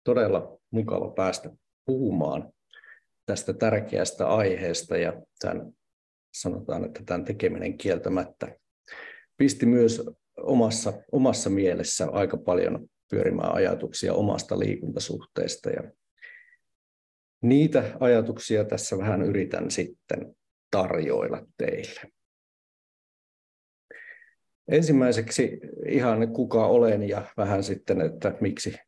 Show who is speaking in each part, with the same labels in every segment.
Speaker 1: todella mukava päästä puhumaan tästä tärkeästä aiheesta ja sanotaan, että tämän tekeminen kieltämättä pisti myös omassa mielessä aika paljon pyörimään ajatuksia omasta liikuntasuhteesta ja niitä ajatuksia tässä vähän yritän sitten tarjoilla teille. Ensimmäiseksi ihan kuka olen ja vähän sitten, että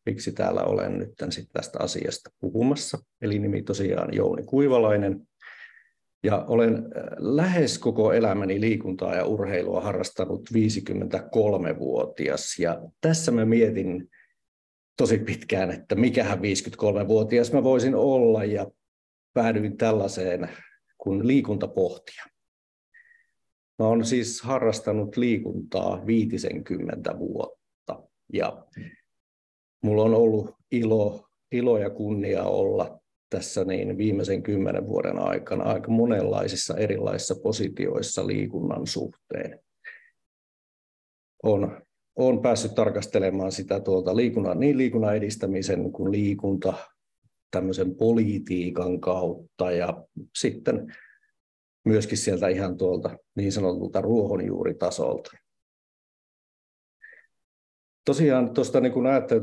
Speaker 1: miksi täällä olen nyt sitten tästä asiasta puhumassa. Eli nimi tosiaan Jouni Kuivalainen. Ja olen lähes koko elämäni liikuntaa ja urheilua harrastanut 53-vuotias. Ja tässä mä mietin tosi pitkään, että mikähän 53-vuotias mä voisin olla. Ja päädyin tällaiseen kuin liikuntapohtija. Mä olen siis harrastanut liikuntaa 50 vuotta ja mulla on ollut ilo ja kunnia olla tässä viimeisen 10 vuoden aikana aika monenlaisissa erilaisissa positioissa liikunnan suhteen. Olen päässyt tarkastelemaan sitä liikunnan edistämisen kuin liikunta tämmöisen politiikan kautta ja sitten myöskin sieltä ihan tuolta niin sanotulta ruohonjuuritasolta. Tosiaan tuosta niin kun ajattelee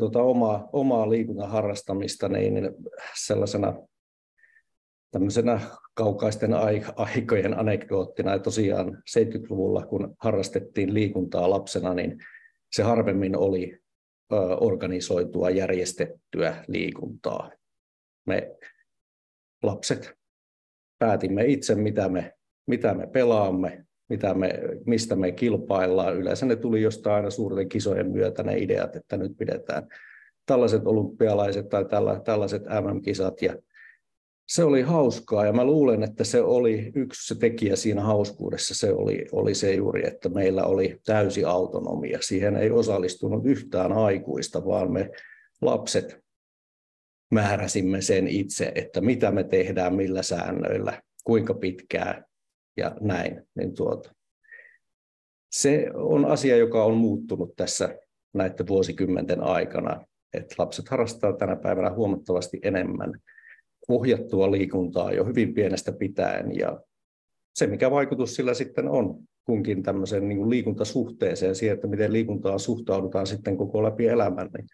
Speaker 1: omaa liikunnan harrastamista, niin sellaisena tämmöisenä kaukaisten aikojen anekdoottina, ja tosiaan 70-luvulla, kun harrastettiin liikuntaa lapsena, niin se harvemmin oli organisoitua, järjestettyä liikuntaa. Me lapset päätimme itse, mitä me pelaamme, mistä me kilpaillaan. Yleensä ne tuli jostain aina suurten kisojen myötä ne ideat, että nyt pidetään tällaiset olympialaiset tai tällaiset MM-kisat. Ja se oli hauskaa ja mä luulen, että se oli yksi tekijä siinä hauskuudessa. Se oli se juuri, että meillä oli täysi autonomia. Siihen ei osallistunut yhtään aikuista, vaan me lapset määräsimme sen itse, että mitä me tehdään, millä säännöillä, kuinka pitkään ja näin. Se on asia, joka on muuttunut tässä näiden vuosikymmenten aikana, että lapset harrastaa tänä päivänä huomattavasti enemmän ohjattua liikuntaa jo hyvin pienestä pitäen ja se, mikä vaikutus sillä sitten on kunkin tämmöisen niin kuin liikuntasuhteeseen siihen, että miten liikuntaan suhtaudutaan sitten koko läpi elämän, niin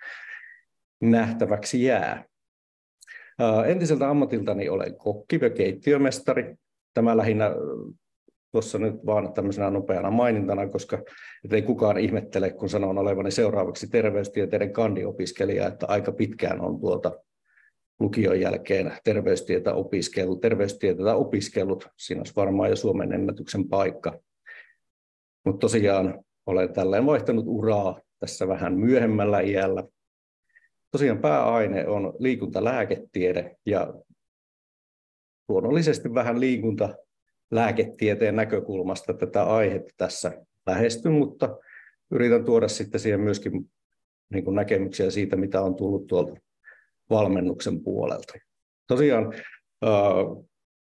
Speaker 1: nähtäväksi jää. Entiseltä ammatiltani olen kokki ja keittiömestari. Tämä lähinnä tuossa nyt vaan tämmöisenä nopeana mainintana, koska ei kukaan ihmettele, kun sanon olevani seuraavaksi terveystieteiden kandiopiskelija, että aika pitkään on lukion jälkeen terveystieteitä opiskellut. Siinä olisi varmaan jo Suomen ennätyksen paikka. Mutta tosiaan olen tälleen vaihtanut uraa tässä vähän myöhemmällä iällä. Tosiaan pääaine on liikuntalääketiede ja luonnollisesti vähän liikuntalääketieteen näkökulmasta tätä aihetta tässä lähestyn, mutta yritän tuoda sitten siihen myöskin niin kuin näkemyksiä siitä, mitä on tullut tuolta valmennuksen puolelta. Tosiaan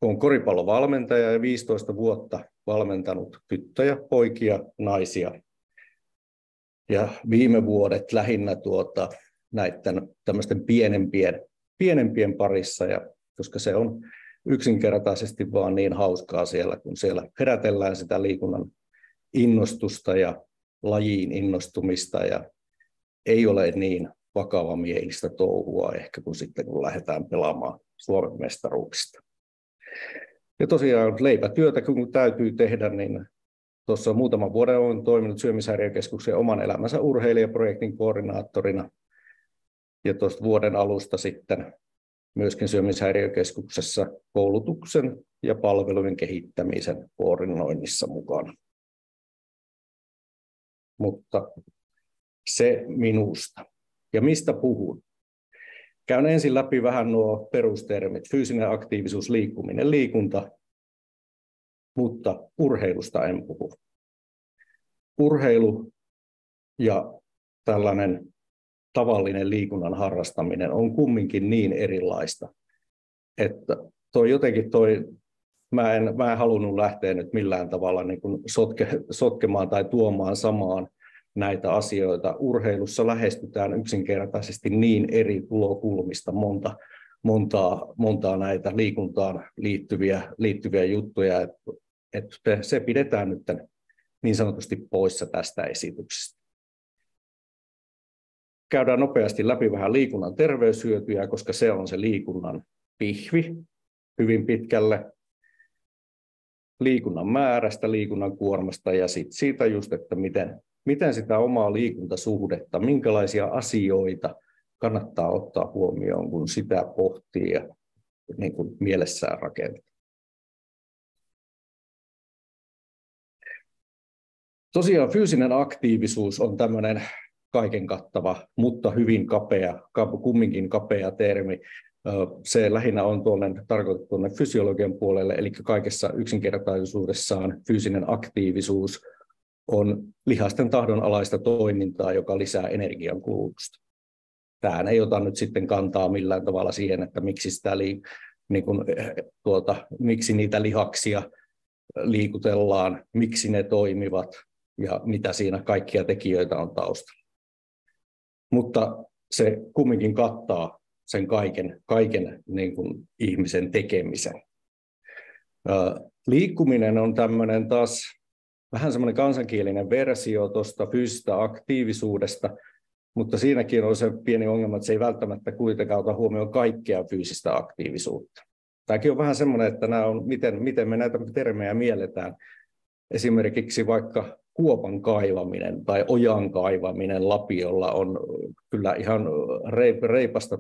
Speaker 1: olen koripallovalmentaja ja 15 vuotta valmentanut tyttöjä, poikia, naisia. Ja viime vuodet lähinnä näiden tämmöisten pienempien parissa, ja koska se on yksinkertaisesti vaan niin hauskaa siellä, kun siellä herätellään sitä liikunnan innostusta ja lajiin innostumista, ja ei ole niin vakavamielistä touhua ehkä kuin sitten, kun lähdetään pelaamaan Suomen mestaruuksista. Ja tosiaan leipätyötä, kun täytyy tehdä, niin tuossa muutaman vuoden olen toiminut Syömishäiriökeskuksen oman elämänsä urheilijaprojektin koordinaattorina. Ja tuosta vuoden alusta sitten myöskin Syömishäiriökeskuksessa koulutuksen ja palvelujen kehittämisen koordinoinnissa mukana. Mutta se minusta. Ja mistä puhun? Käyn ensin läpi vähän nuo perustermit. Fyysinen aktiivisuus, liikkuminen, liikunta, mutta urheilusta en puhu. Urheilu ja tällainen tavallinen liikunnan harrastaminen on kumminkin niin erilaista, että mä en halunnut lähteä nyt millään tavalla niin kuin sotkemaan tai tuomaan samaan näitä asioita. Urheilussa lähestytään yksinkertaisesti niin eri tulokulmista montaa näitä liikuntaan liittyviä juttuja, että se pidetään nyt niin sanotusti poissa tästä esityksestä. Käydään nopeasti läpi vähän liikunnan terveyshyötyjä, koska se on se liikunnan pihvi hyvin pitkälle. Liikunnan määrästä, liikunnan kuormasta ja sitten siitä just, että miten sitä omaa liikuntasuhdetta, minkälaisia asioita kannattaa ottaa huomioon, kun sitä pohtii ja niin kuin mielessään rakentaa. Tosiaan fyysinen aktiivisuus on tämmöinen kaiken kattava, mutta hyvin kumminkin kapea termi. Se lähinnä on tarkoitettu tuonne fysiologian puolelle, eli kaikessa yksinkertaisuudessaan fyysinen aktiivisuus on lihasten tahdonalaista toimintaa, joka lisää energiankulutusta. Tähän ei ota nyt sitten kantaa millään tavalla siihen, että miksi niitä lihaksia liikutellaan, miksi ne toimivat ja mitä siinä kaikkia tekijöitä on taustalla. Mutta se kumminkin kattaa sen kaiken niin kuin ihmisen tekemisen. Liikkuminen on tämmöinen taas vähän semmoinen kansankielinen versio tuosta fyysisestä aktiivisuudesta, mutta siinäkin on se pieni ongelma, että se ei välttämättä kuitenkaan ota huomioon kaikkea fyysistä aktiivisuutta. Tämäkin on vähän semmoinen, että miten me näitä termejä mielletään. Esimerkiksi vaikka kuopan kaivaminen tai ojan kaivaminen lapiolla on kyllä ihan reipasta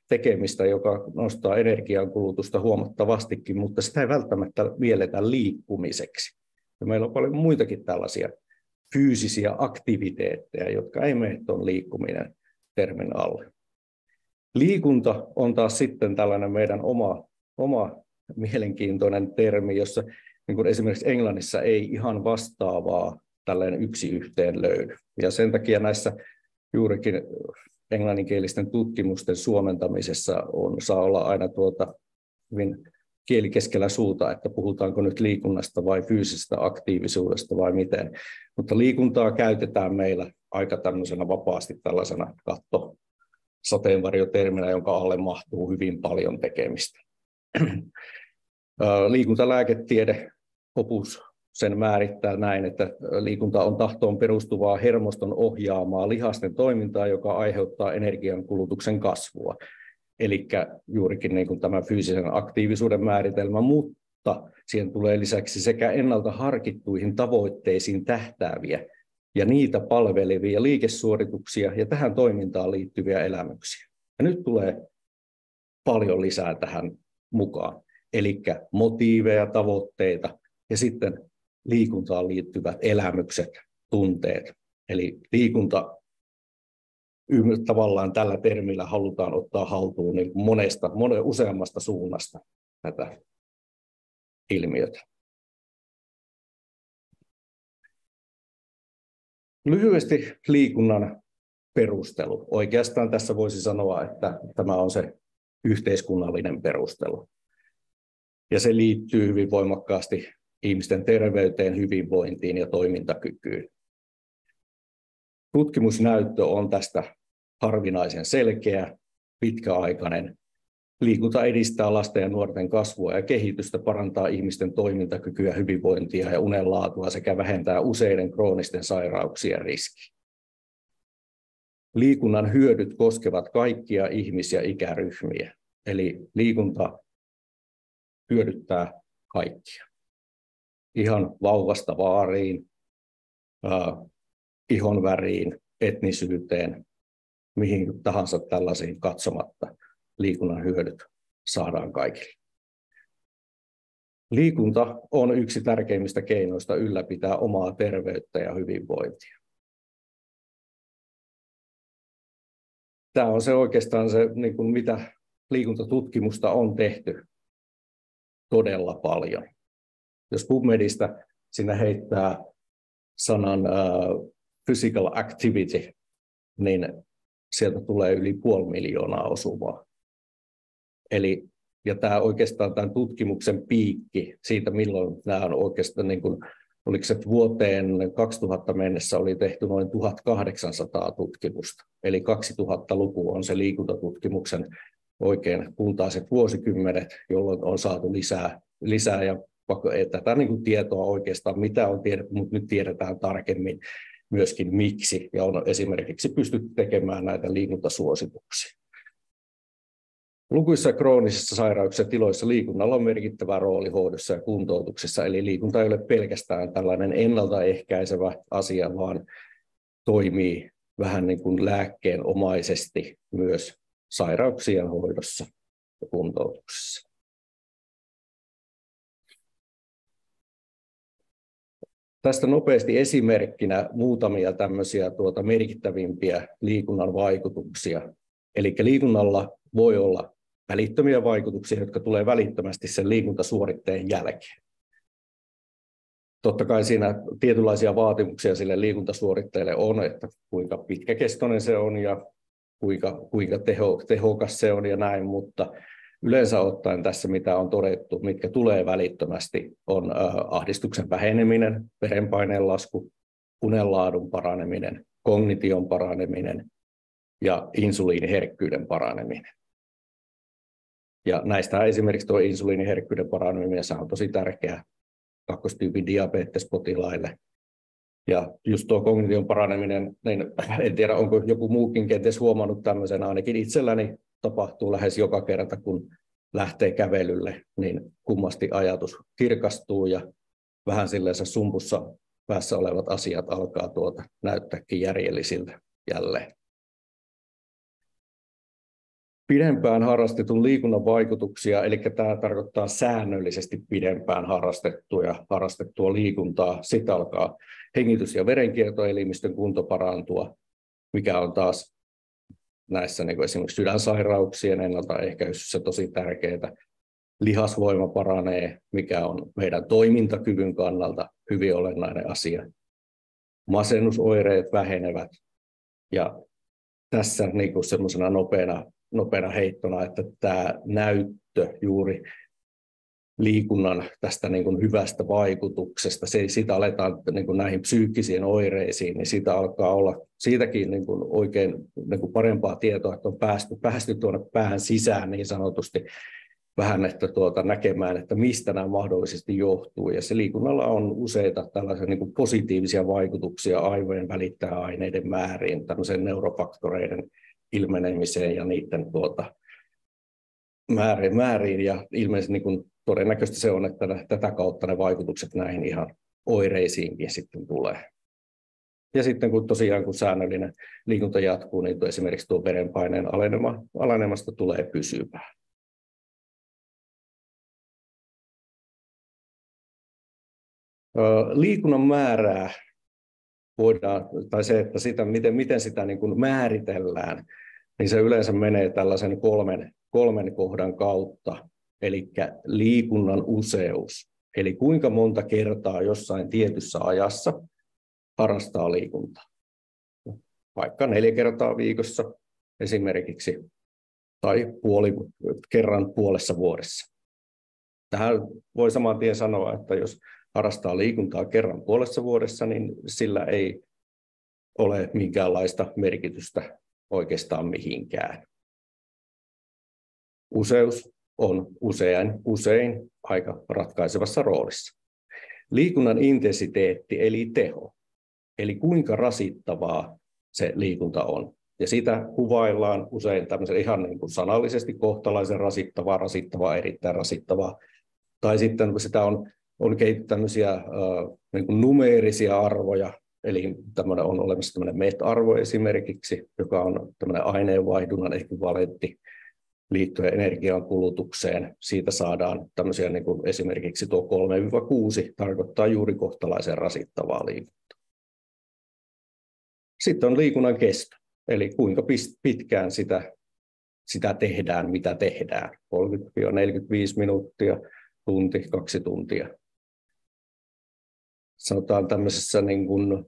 Speaker 1: tekemistä, joka nostaa energiankulutusta huomattavastikin, mutta sitä ei välttämättä mielletä liikkumiseksi. Ja meillä on paljon muitakin tällaisia fyysisiä aktiviteetteja, jotka ei mene tuon liikkuminen termin alle. Liikunta on taas sitten tällainen meidän oma mielenkiintoinen termi, jossa niin kuin esimerkiksi Englannissa ei ihan vastaavaa tällainen yksi yhteen löydy. Ja sen takia näissä juurikin englanninkielisten tutkimusten suomentamisessa saa olla aina hyvin kieli keskellä suuta, että puhutaanko nyt liikunnasta vai fyysisestä aktiivisuudesta vai miten. Mutta liikuntaa käytetään meillä aika tämmöisenä vapaasti tällaisena sateenvarjoterminä, jonka alle mahtuu hyvin paljon tekemistä. Liikuntalääketiede opus sen määrittää näin, että liikunta on tahtoon perustuvaa hermoston ohjaamaa lihasten toimintaa, joka aiheuttaa energiankulutuksen kasvua. Eli juurikin niin kuin tämä fyysisen aktiivisuuden määritelmä, mutta siihen tulee lisäksi sekä ennalta harkittuihin tavoitteisiin tähtääviä ja niitä palvelevia liikesuorituksia ja tähän toimintaan liittyviä elämyksiä. Ja nyt tulee paljon lisää tähän mukaan. Eli motiiveja, tavoitteita ja sitten liikuntaan liittyvät elämykset, tunteet. Eli liikunta tavallaan tällä termillä halutaan ottaa haltuun niin useammasta suunnasta tätä ilmiötä. Lyhyesti liikunnan perustelu. Oikeastaan tässä voisi sanoa, että tämä on se yhteiskunnallinen perustelu. Ja se liittyy hyvin voimakkaasti ihmisten terveyteen, hyvinvointiin ja toimintakykyyn. Tutkimusnäyttö on tästä harvinaisen selkeä, pitkäaikainen. Liikunta edistää lasten ja nuorten kasvua ja kehitystä, parantaa ihmisten toimintakykyä, hyvinvointia ja unenlaatua sekä vähentää useiden kroonisten sairauksien riskiä. Liikunnan hyödyt koskevat kaikkia ihmis- ja ikäryhmiä, eli liikunta hyödyttää kaikkia. Ihan vauvasta vaariin, ihonväriin, etnisyyteen, mihin tahansa tällaisiin katsomatta liikunnan hyödyt saadaan kaikille. Liikunta on yksi tärkeimmistä keinoista ylläpitää omaa terveyttä ja hyvinvointia. Tämä on se oikeastaan se, niin kuin mitä liikuntatutkimusta on tehty todella paljon. Jos PubMedistä sinä heittää sanan physical activity, niin sieltä tulee yli 500 000 osuvaa. Ja tämä oikeastaan tämän tutkimuksen piikki siitä, milloin nämä on oikeastaan niin kuin oliko se, että vuoteen 2000 mennessä oli tehty noin 1800 tutkimusta, eli 2000-luku on se liikuntatutkimuksen oikein kultaiset vuosikymmenet, jolloin on saatu lisää ja tätä niin kuin tietoa oikeastaan, mitä on tiedetty, mutta nyt tiedetään tarkemmin myöskin miksi, ja on esimerkiksi pystytty tekemään näitä liikuntasuosituksia. Lukuisissa kroonisissa sairauksissa tiloissa liikunnalla on merkittävä rooli hoidossa ja kuntoutuksessa, eli liikunta ei ole pelkästään tällainen ennaltaehkäisevä asia, vaan toimii vähän niin kuin lääkkeenomaisesti myös sairauksien hoidossa ja kuntoutuksessa. Tästä nopeasti esimerkkinä muutamia tämmöisiä merkittävimpiä liikunnan vaikutuksia. Eli liikunnalla voi olla välittömiä vaikutuksia, jotka tulee välittömästi sen liikuntasuoritteen jälkeen. Totta kai siinä tietynlaisia vaatimuksia sille liikuntasuoritteelle on, että kuinka pitkäkestoinen se on ja kuinka tehokas se on ja näin, mutta yleensä ottaen tässä, mitä on todettu, mitkä tulee välittömästi, on ahdistuksen väheneminen, verenpaineen lasku, unenlaadun paraneminen, kognition paraneminen ja insuliiniherkkyyden paraneminen. Ja näistä esimerkiksi tuo insuliiniherkkyyden paraneminen on tosi tärkeä kakkostyypin diabetespotilaille. Ja just tuo kognition paraneminen, niin en tiedä, onko joku muukin kenties huomannut tämmöisen, ainakin itselläni tapahtuu lähes joka kerta, kun lähtee kävelylle, niin kummasti ajatus kirkastuu ja vähän silleen sumpussa päässä olevat asiat alkaa näyttääkin järjellisiltä jälleen. Pidempään harrastetun liikunnan vaikutuksia, eli tämä tarkoittaa säännöllisesti pidempään harrastettua liikuntaa. Sitten alkaa hengitys- ja verenkiertoelimistön kunto parantua, mikä on taas näissä niin kuin esimerkiksi sydänsairauksien ennaltaehkäisyssä tosi tärkeää. Lihasvoima paranee, mikä on meidän toimintakyvyn kannalta hyvin olennainen asia. Masennusoireet vähenevät. Ja tässä niin kuin semmoisena nopeana heittona, että tämä näyttö juuri liikunnan tästä niin kuin hyvästä vaikutuksesta, siitä aletaan niin kuin näihin psyykkisiin oireisiin, niin siitä alkaa olla siitäkin niin kuin oikein niin kuin parempaa tietoa, että on päästy tuonne pään sisään niin sanotusti vähän että näkemään, että mistä nämä mahdollisesti johtuu. Ja se liikunnalla on useita tällaisia niin kuin positiivisia vaikutuksia aivojen välittäjäaineiden määriin, tämmöisen neurofaktoreiden ilmenemiseen ja niiden määriin. Ja ilmeisesti niin kuin todennäköisesti se on, että tätä kautta ne vaikutukset näihin ihan oireisiinkin sitten tulee. Ja sitten kun säännöllinen liikunta jatkuu, niin esimerkiksi tuo verenpaineen alenemasta tulee pysyvää. Liikunnan määrää voidaan, tai se, että sitä, miten sitä niin kuin määritellään, niin se yleensä menee tällaisen kolmen kohdan kautta, eli liikunnan useus, eli kuinka monta kertaa jossain tietyssä ajassa harrastaa liikuntaa. Vaikka 4 kertaa viikossa esimerkiksi, tai kerran puolessa vuodessa. Tähän voi saman tien sanoa, että jos harrastaa liikuntaa kerran puolessa vuodessa, niin sillä ei ole minkäänlaista merkitystä oikeastaan mihinkään. Useus on usein aika ratkaisevassa roolissa. Liikunnan intensiteetti eli teho, eli kuinka rasittavaa se liikunta on. Ja sitä kuvaillaan usein tämmöisen ihan niin kuin sanallisesti kohtalaisen rasittavaa, erittäin rasittavaa. Tai sitten sitä on kehitetty tämmöisiä niin kuin numeerisia arvoja, eli on olemassa tämmöinen MET-arvo esimerkiksi, joka on tämmöinen aineenvaihdunnan ekvivalentti liittyen energian kulutukseen. Siitä saadaan tämmöisiä niin kuin esimerkiksi tuo 3-6 tarkoittaa juuri kohtalaisen rasittavaa liikuntaa. Sitten on liikunnan kesto, eli kuinka pitkään sitä tehdään, mitä tehdään. 30-45 minuuttia, tunti, 2 tuntia. Sanotaan tämmöisessä niin kuin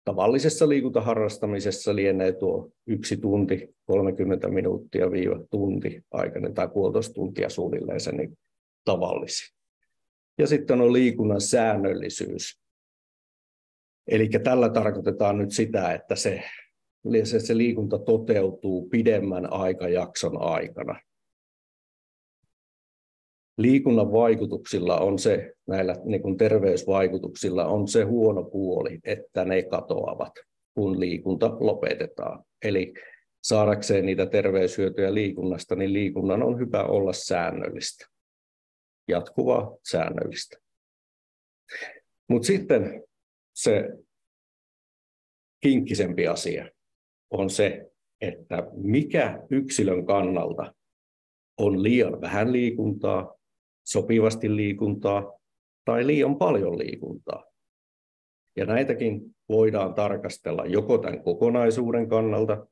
Speaker 1: tavallisessa liikuntaharrastamisessa lienee tuo 1 tunti, 30 minuuttia - tunti aikainen tai 1,5 tuntia suunnilleen se niin tavallisin. Ja sitten on liikunnan säännöllisyys. Eli tällä tarkoitetaan nyt sitä, että se liikunta toteutuu pidemmän aikajakson aikana. Liikunnan vaikutuksilla on se, näillä niin kuin terveysvaikutuksilla on se huono puoli, että ne katoavat, kun liikunta lopetetaan. Eli saadakseen niitä terveyshyötyjä liikunnasta, niin liikunnan on hyvä olla säännöllistä, jatkuvaa säännöllistä. Mutta sitten se kinkkisempi asia on se, että mikä yksilön kannalta on liian vähän liikuntaa, sopivasti liikuntaa tai liian paljon liikuntaa. Ja näitäkin voidaan tarkastella joko tämän kokonaisuuden kannalta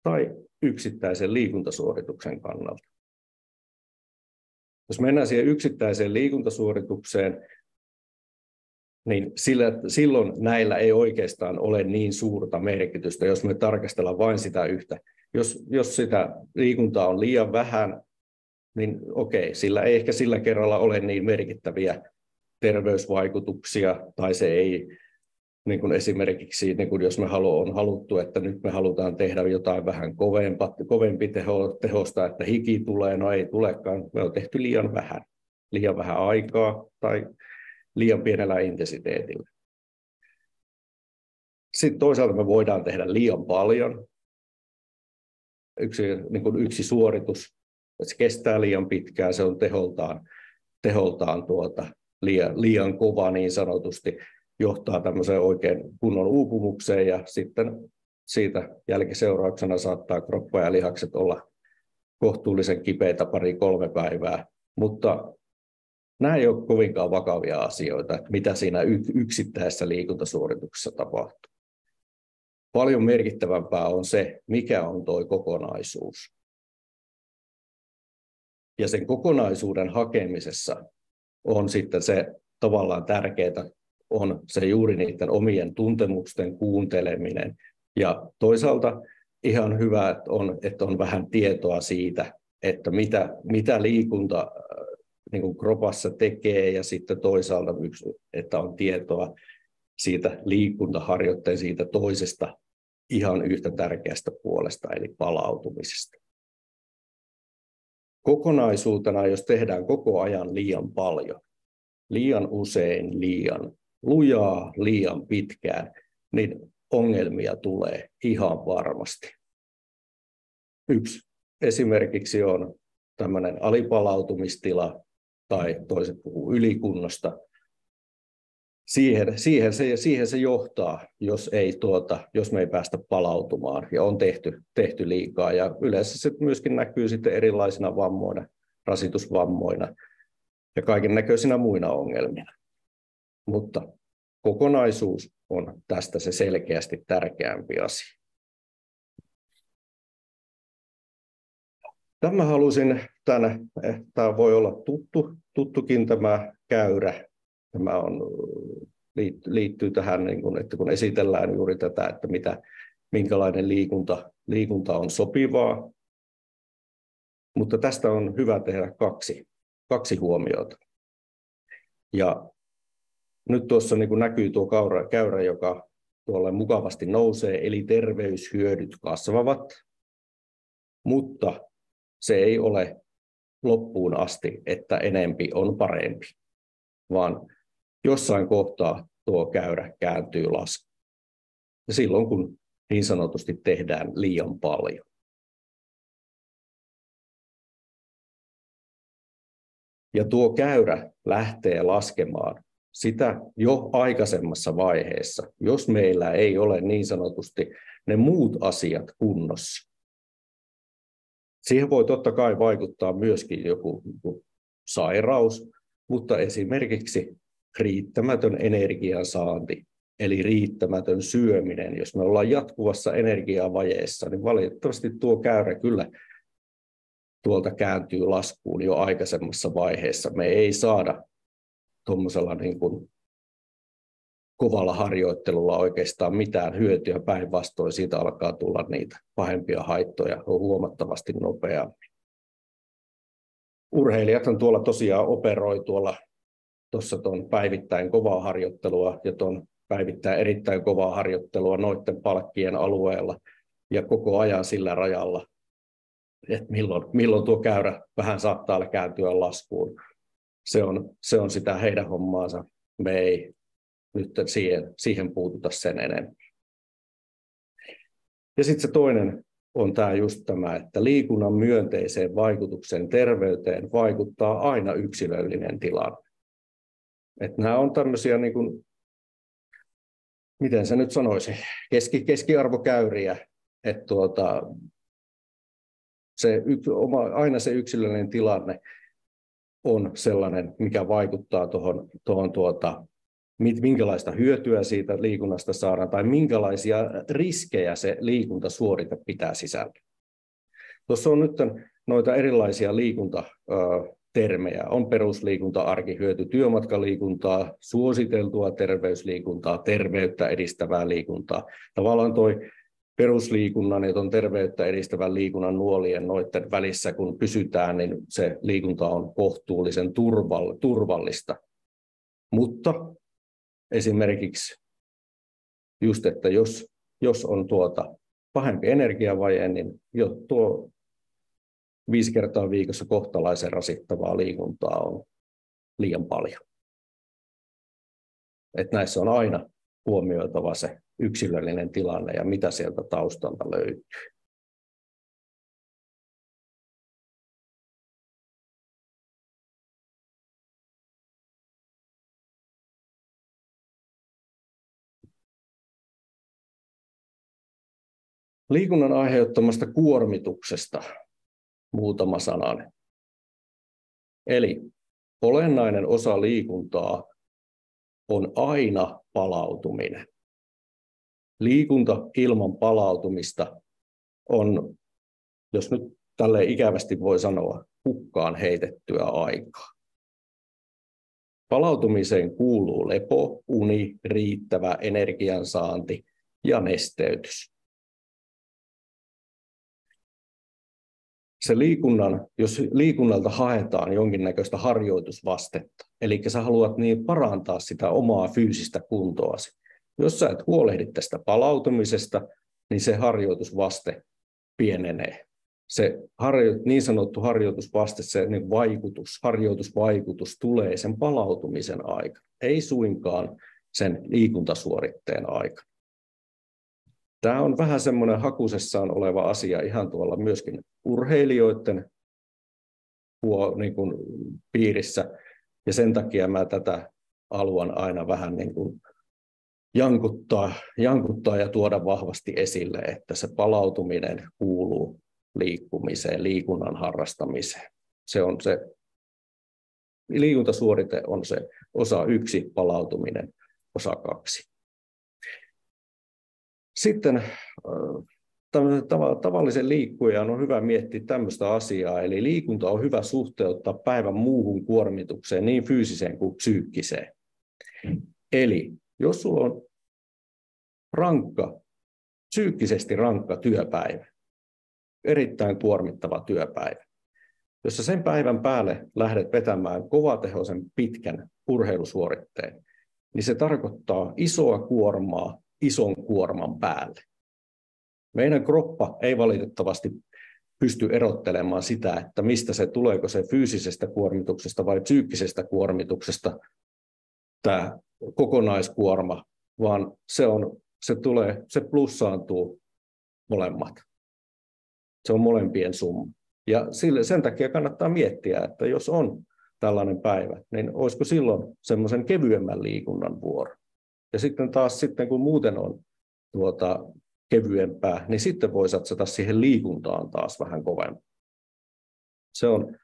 Speaker 1: tai yksittäisen liikuntasuorituksen kannalta. Jos mennään siihen yksittäiseen liikuntasuoritukseen, niin silloin näillä ei oikeastaan ole niin suurta merkitystä, jos me tarkastellaan vain sitä yhtä. Jos sitä liikuntaa on liian vähän, niin okei, sillä ei ehkä sillä kerralla ole niin merkittäviä terveysvaikutuksia, tai se ei, niin kuin esimerkiksi niin kuin jos me on haluttu, että nyt me halutaan tehdä jotain vähän kovempi tehosta, että hiki tulee, no ei tulekaan, me on tehty liian vähän aikaa tai liian pienellä intensiteetillä. Sitten toisaalta me voidaan tehdä liian paljon. Yksi suoritus, se kestää liian pitkään, se on teholtaan liian kova niin sanotusti, johtaa tämmöiseen oikein kunnon uupumukseen ja sitten siitä jälkiseurauksena saattaa kroppa ja lihakset olla kohtuullisen kipeitä 2-3 päivää, mutta nämä ei ole kovinkaan vakavia asioita, että mitä siinä yksittäisessä liikuntasuorituksessa tapahtuu. Paljon merkittävämpää on se, mikä on tuo kokonaisuus. Ja sen kokonaisuuden hakemisessa on sitten se tavallaan tärkeää, on se juuri niiden omien tuntemusten kuunteleminen. Ja toisaalta ihan hyvä että on vähän tietoa siitä, että mitä liikunta niin kuin kropassa tekee, ja sitten toisaalta, että on tietoa siitä liikuntaharjoitteen siitä toisesta ihan yhtä tärkeästä puolesta, eli palautumisesta. Kokonaisuutena, jos tehdään koko ajan liian paljon, liian usein, liian lujaa, liian pitkään, niin ongelmia tulee ihan varmasti. Yksi esimerkiksi on tämmöinen alipalautumistila, tai toiset puhuu ylikunnosta. Siihen se johtaa, jos me ei päästä palautumaan ja on tehty liikaa. Ja yleensä se myöskin näkyy sitten erilaisina vammoina, rasitusvammoina ja kaiken näköisinä muina ongelmina. Mutta kokonaisuus on tästä se selkeästi tärkeämpi asia. Tämä halusin, tämä voi olla tuttukin tämä käyrä. Tämä liittyy tähän, että kun esitellään juuri tätä, että minkälainen liikunta on sopivaa. Mutta tästä on hyvä tehdä kaksi huomiota. Ja nyt tuossa näkyy tuo käyrä, joka tuolle mukavasti nousee, eli terveyshyödyt kasvavat, mutta se ei ole loppuun asti, että enempi on parempi, vaan jossain kohtaa tuo käyrä kääntyy laskuun. Ja silloin, kun niin sanotusti tehdään liian paljon. Ja tuo käyrä lähtee laskemaan sitä jo aikaisemmassa vaiheessa, jos meillä ei ole niin sanotusti ne muut asiat kunnossa. Siihen voi totta kai vaikuttaa myöskin joku sairaus, mutta esimerkiksi riittämätön energiansaanti, eli riittämätön syöminen. Jos me ollaan jatkuvassa energiavajeessa, niin valitettavasti tuo käyrä kyllä tuolta kääntyy laskuun jo aikaisemmassa vaiheessa. Me ei saada tuommoisella niin kuin kovalla harjoittelulla oikeastaan mitään hyötyä, päinvastoin siitä alkaa tulla niitä pahempia haittoja huomattavasti nopeammin. Urheilijathan tuolla tosiaan operoi tuolla tuossa tuon päivittäin kovaa harjoittelua ja tuon päivittäin erittäin kovaa harjoittelua noiden palkkien alueella ja koko ajan sillä rajalla, että milloin tuo käyrä vähän saattaa kääntyä laskuun. Se on sitä heidän hommaansa. Me ei nyt siihen puututa sen enemmän. Ja sitten se toinen on just tämä, että liikunnan myönteiseen vaikutukseen terveyteen vaikuttaa aina yksilöllinen tilanne. Että nämä on tämmöisiä, niin kuin, miten se nyt sanoisi, keskiarvokäyriä, että aina se yksilöllinen tilanne on sellainen, mikä vaikuttaa tuohon minkälaista hyötyä siitä liikunnasta saadaan tai minkälaisia riskejä se liikuntasuorite pitää sisällä. Tuossa on nyt noita erilaisia liikuntatermejä. On perusliikunta, arkihyöty, työmatkaliikuntaa, suositeltua terveysliikuntaa, terveyttä edistävää liikuntaa. Tavallaan tuo perusliikunnan ja tuon terveyttä edistävän liikunnan nuolien noiden välissä, kun pysytään, niin se liikunta on kohtuullisen turvallista. Mutta esimerkiksi just, että jos on pahempi energiavaje, niin jo tuo 5 kertaa viikossa kohtalaisen rasittavaa liikuntaa on liian paljon. Että näissä on aina huomioitava se yksilöllinen tilanne ja mitä sieltä taustalta löytyy. Liikunnan aiheuttamasta kuormituksesta muutama sananen. Eli olennainen osa liikuntaa on aina palautuminen. Liikunta ilman palautumista on, jos nyt tälleen ikävästi voi sanoa, hukkaan heitettyä aikaa. Palautumiseen kuuluu lepo, uni, riittävä energiansaanti ja nesteytys. Jos liikunnalta haetaan jonkinnäköistä harjoitusvastetta, eli sä haluat niin parantaa sitä omaa fyysistä kuntoasi. Jos sä et huolehdi tästä palautumisesta, niin se harjoitusvaste pienenee. Se niin sanottu harjoitusvaste, se harjoitusvaikutus tulee sen palautumisen aikana, ei suinkaan sen liikuntasuoritteen aikana. Tämä on vähän semmoinen hakusessaan oleva asia ihan tuolla myöskin urheilijoiden niin kuin piirissä, ja sen takia mä tätä haluan aina vähän niin kuin jankuttaa ja tuoda vahvasti esille, että se palautuminen kuuluu liikkumiseen, liikunnan harrastamiseen. Liikuntasuorite on se osa 1, palautuminen osa 2. Sitten tavallisen liikkujan on hyvä miettiä tämmöistä asiaa, eli liikunta on hyvä suhteuttaa päivän muuhun kuormitukseen, niin fyysiseen kuin psyykkiseen. Eli jos sulla on psyykkisesti rankka työpäivä, erittäin kuormittava työpäivä, jos sä sen päivän päälle lähdet vetämään kovatehoisen pitkän urheilusuoritteen, niin se tarkoittaa isoa kuormaa ison kuorman päälle. Meidän kroppa ei valitettavasti pysty erottelemaan sitä, että mistä se tuleeko se fyysisestä kuormituksesta vai psyykkisestä kuormituksesta tämä kokonaiskuorma, vaan se plussaantuu molemmat. Se on molempien summa. Ja sen takia kannattaa miettiä, että jos on tällainen päivä, niin olisiko silloin semmoisen kevyemmän liikunnan vuoro. Ja sitten taas kun muuten on kevyempää, niin sitten voi satsata siihen liikuntaan taas vähän kovemmin. Se on,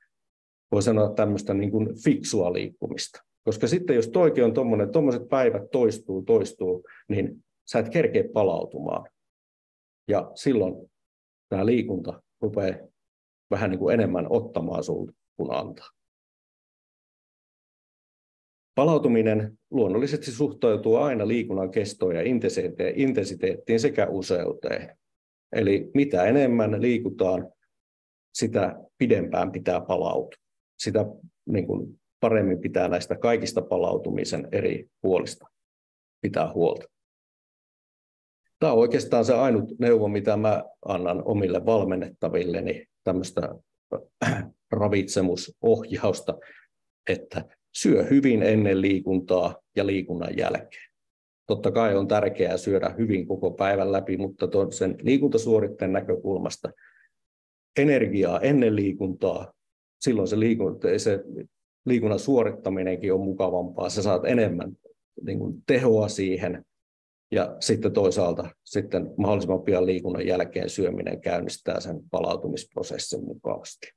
Speaker 1: voi sanoa, tämmöistä niin kuin fiksua liikkumista. Koska sitten jos toikin on tuommoiset päivät toistuu, niin sä et kerkeä palautumaan. Ja silloin tämä liikunta rupeaa vähän niin kuin enemmän ottamaan sulta kuin antaa. Palautuminen luonnollisesti suhtautuu aina liikunnan kestoon ja intensiteettiin sekä useuteen. Eli mitä enemmän liikutaan, sitä pidempään pitää palautua. Sitä niin kuin paremmin pitää näistä kaikista palautumisen eri puolista pitää huolta. Tämä on oikeastaan se ainut neuvo, mitä mä annan omille valmennettavilleni, tämmöistä ravitsemusohjausta, että syö hyvin ennen liikuntaa ja liikunnan jälkeen. Totta kai on tärkeää syödä hyvin koko päivän läpi, mutta sen liikuntasuoritteen näkökulmasta energiaa ennen liikuntaa, silloin se liikunnan suorittaminenkin on mukavampaa, sä saat enemmän niin kuin tehoa siihen, ja sitten toisaalta sitten mahdollisimman pian liikunnan jälkeen syöminen käynnistää sen palautumisprosessin mukavasti.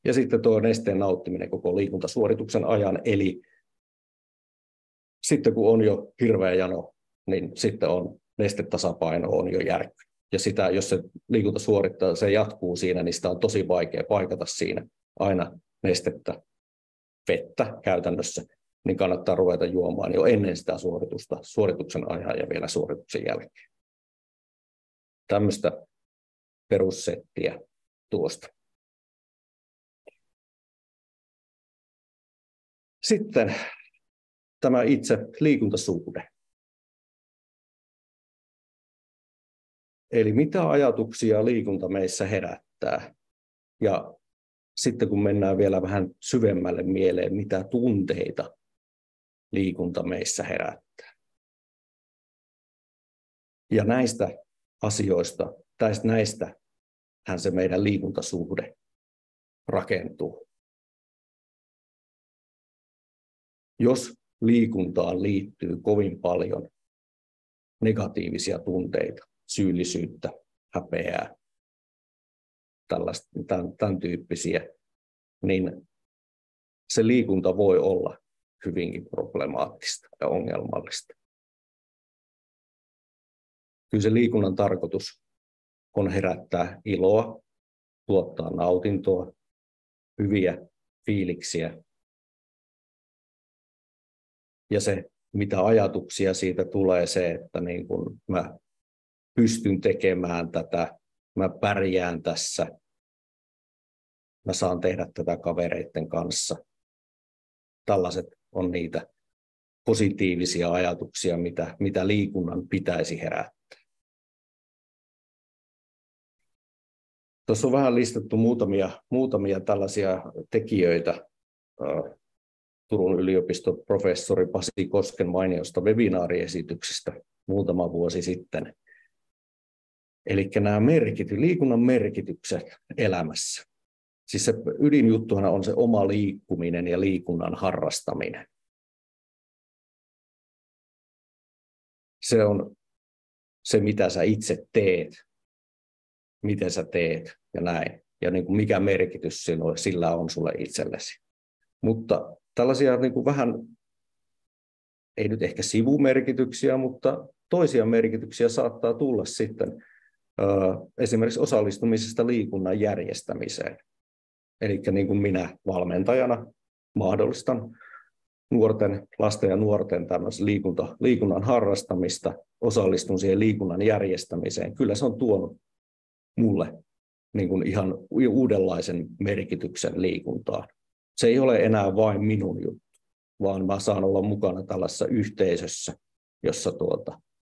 Speaker 1: Ja sitten tuo nesteen nauttiminen koko liikuntasuorituksen ajan, eli sitten kun on jo hirveä jano, niin sitten nestetasapaino on jo järkky. Ja sitä, jos se liikunta suorittaa, se jatkuu siinä, niin sitä on tosi vaikea paikata siinä aina nestettä, vettä käytännössä, niin kannattaa ruveta juomaan jo ennen sitä suoritusta, suorituksen ajan ja vielä suorituksen jälkeen. Tämmöistä perussettiä tuosta. Sitten tämä itse liikuntasuhde. Eli mitä ajatuksia liikunta meissä herättää? Ja sitten kun mennään vielä vähän syvemmälle mieleen, mitä tunteita liikunta meissä herättää. Ja näistä asioista, tai näistähän se meidän liikuntasuhde rakentuu. Jos liikuntaan liittyy kovin paljon negatiivisia tunteita, syyllisyyttä, häpeää, tämän tyyppisiä, niin se liikunta voi olla hyvinkin problemaattista ja ongelmallista. Kyllä se liikunnan tarkoitus on herättää iloa, tuottaa nautintoa, hyviä fiiliksiä. Ja se, mitä ajatuksia siitä tulee, se, että niin kun mä pystyn tekemään tätä, mä pärjään tässä, mä saan tehdä tätä kavereiden kanssa. Tällaiset on niitä positiivisia ajatuksia, mitä liikunnan pitäisi herättää. Tuossa on vähän listattu muutamia tällaisia tekijöitä Turun yliopiston professori Pasi Kosken mainiosta webinaariesityksestä muutama vuosi sitten. Eli nämä liikunnan merkitykset elämässä. Siis se ydinjuttuhan on se oma liikkuminen ja liikunnan harrastaminen. Se on se, mitä sä itse teet, miten sä teet ja näin. Ja niin kuin mikä merkitys sillä on sulle itsellesi. Mutta tällaisia niin kuin vähän, ei nyt ehkä sivumerkityksiä, mutta toisia merkityksiä saattaa tulla sitten esimerkiksi osallistumisesta liikunnan järjestämiseen. Eli niin kuin minä valmentajana mahdollistan lasten ja nuorten liikunnan harrastamista, osallistun siihen liikunnan järjestämiseen. Kyllä se on tuonut mulle niin kuin ihan uudenlaisen merkityksen liikuntaan. Se ei ole enää vain minun juttu, vaan mä saan olla mukana tällaisessa yhteisössä, jossa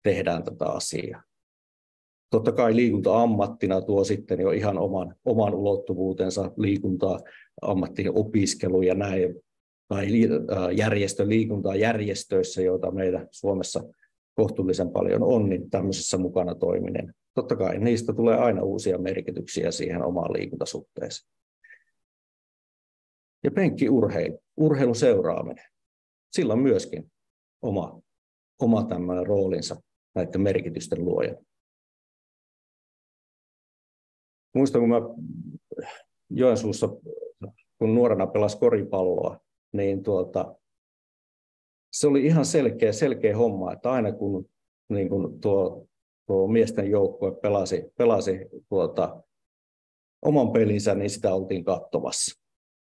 Speaker 1: tehdään tätä asiaa. Totta kai liikunta ammattina tuo sitten jo ihan oman ulottuvuutensa liikuntaa, ammattien opiskelu ja näin, tai liikuntaa järjestöissä, joita meillä Suomessa kohtuullisen paljon on, niin tämmöisessä mukana toiminen. Totta kai niistä tulee aina uusia merkityksiä siihen omaan liikuntasuhteeseen. Ja penkkiurheilu, urheilun seuraaminen, sillä on myöskin oma tämmöinen roolinsa näiden merkitysten luojana. Muistan, kun mä Joensuussa, kun nuorena pelasi koripalloa, niin se oli ihan selkeä homma, että aina kun niin kun tuo miesten joukkue pelasi oman pelinsä, niin sitä oltiin katsomassa.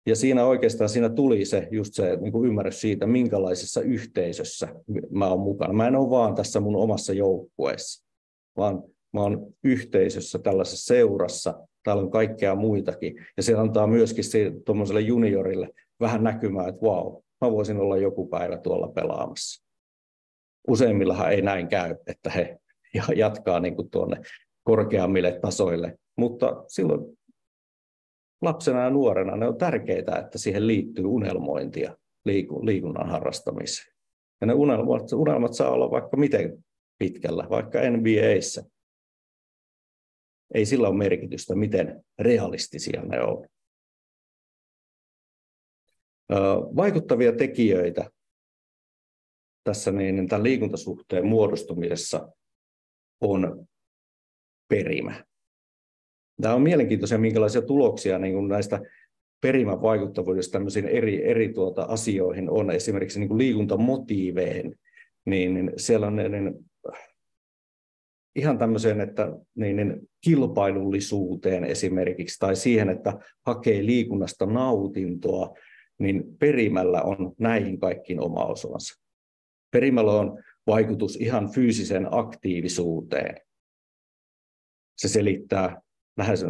Speaker 1: Ja siinä tuli just se niin kuin ymmärrys siitä, minkälaisessa yhteisössä mä olen mukana. Mä en ole vaan tässä mun omassa joukkueessa, vaan mä olen yhteisössä, tällaisessa seurassa. Täällä on kaikkea muitakin. Ja se antaa myöskin tuommoiselle juniorille vähän näkymään, että vau, mä voisin olla joku päivä tuolla pelaamassa. Useimmillahan ei näin käy, että he jatkaa niin kuin tuonne korkeammille tasoille, mutta silloin lapsena ja nuorena ne on tärkeää, että siihen liittyy unelmointia liikunnan harrastamiseen. Ja ne unelmat saa olla vaikka miten pitkällä, vaikka NBA:ssä. Ei sillä ole merkitystä, miten realistisia ne on. Vaikuttavia tekijöitä tässä tämän liikuntasuhteen muodostumisessa on perimä. Tämä on mielenkiintoisia, minkälaisia tuloksia niin kuin näistä perimän vaikuttavuudesta tämmöisiin eri asioihin on. Esimerkiksi niin kuin liikuntamotiiveihin, niin siellä on ihan tämmöiseen, että kilpailullisuuteen esimerkiksi, tai siihen, että hakee liikunnasta nautintoa, niin perimällä on näihin kaikkiin oma osansa. Perimällä on vaikutus ihan fyysiseen aktiivisuuteen. Se selittää, lähes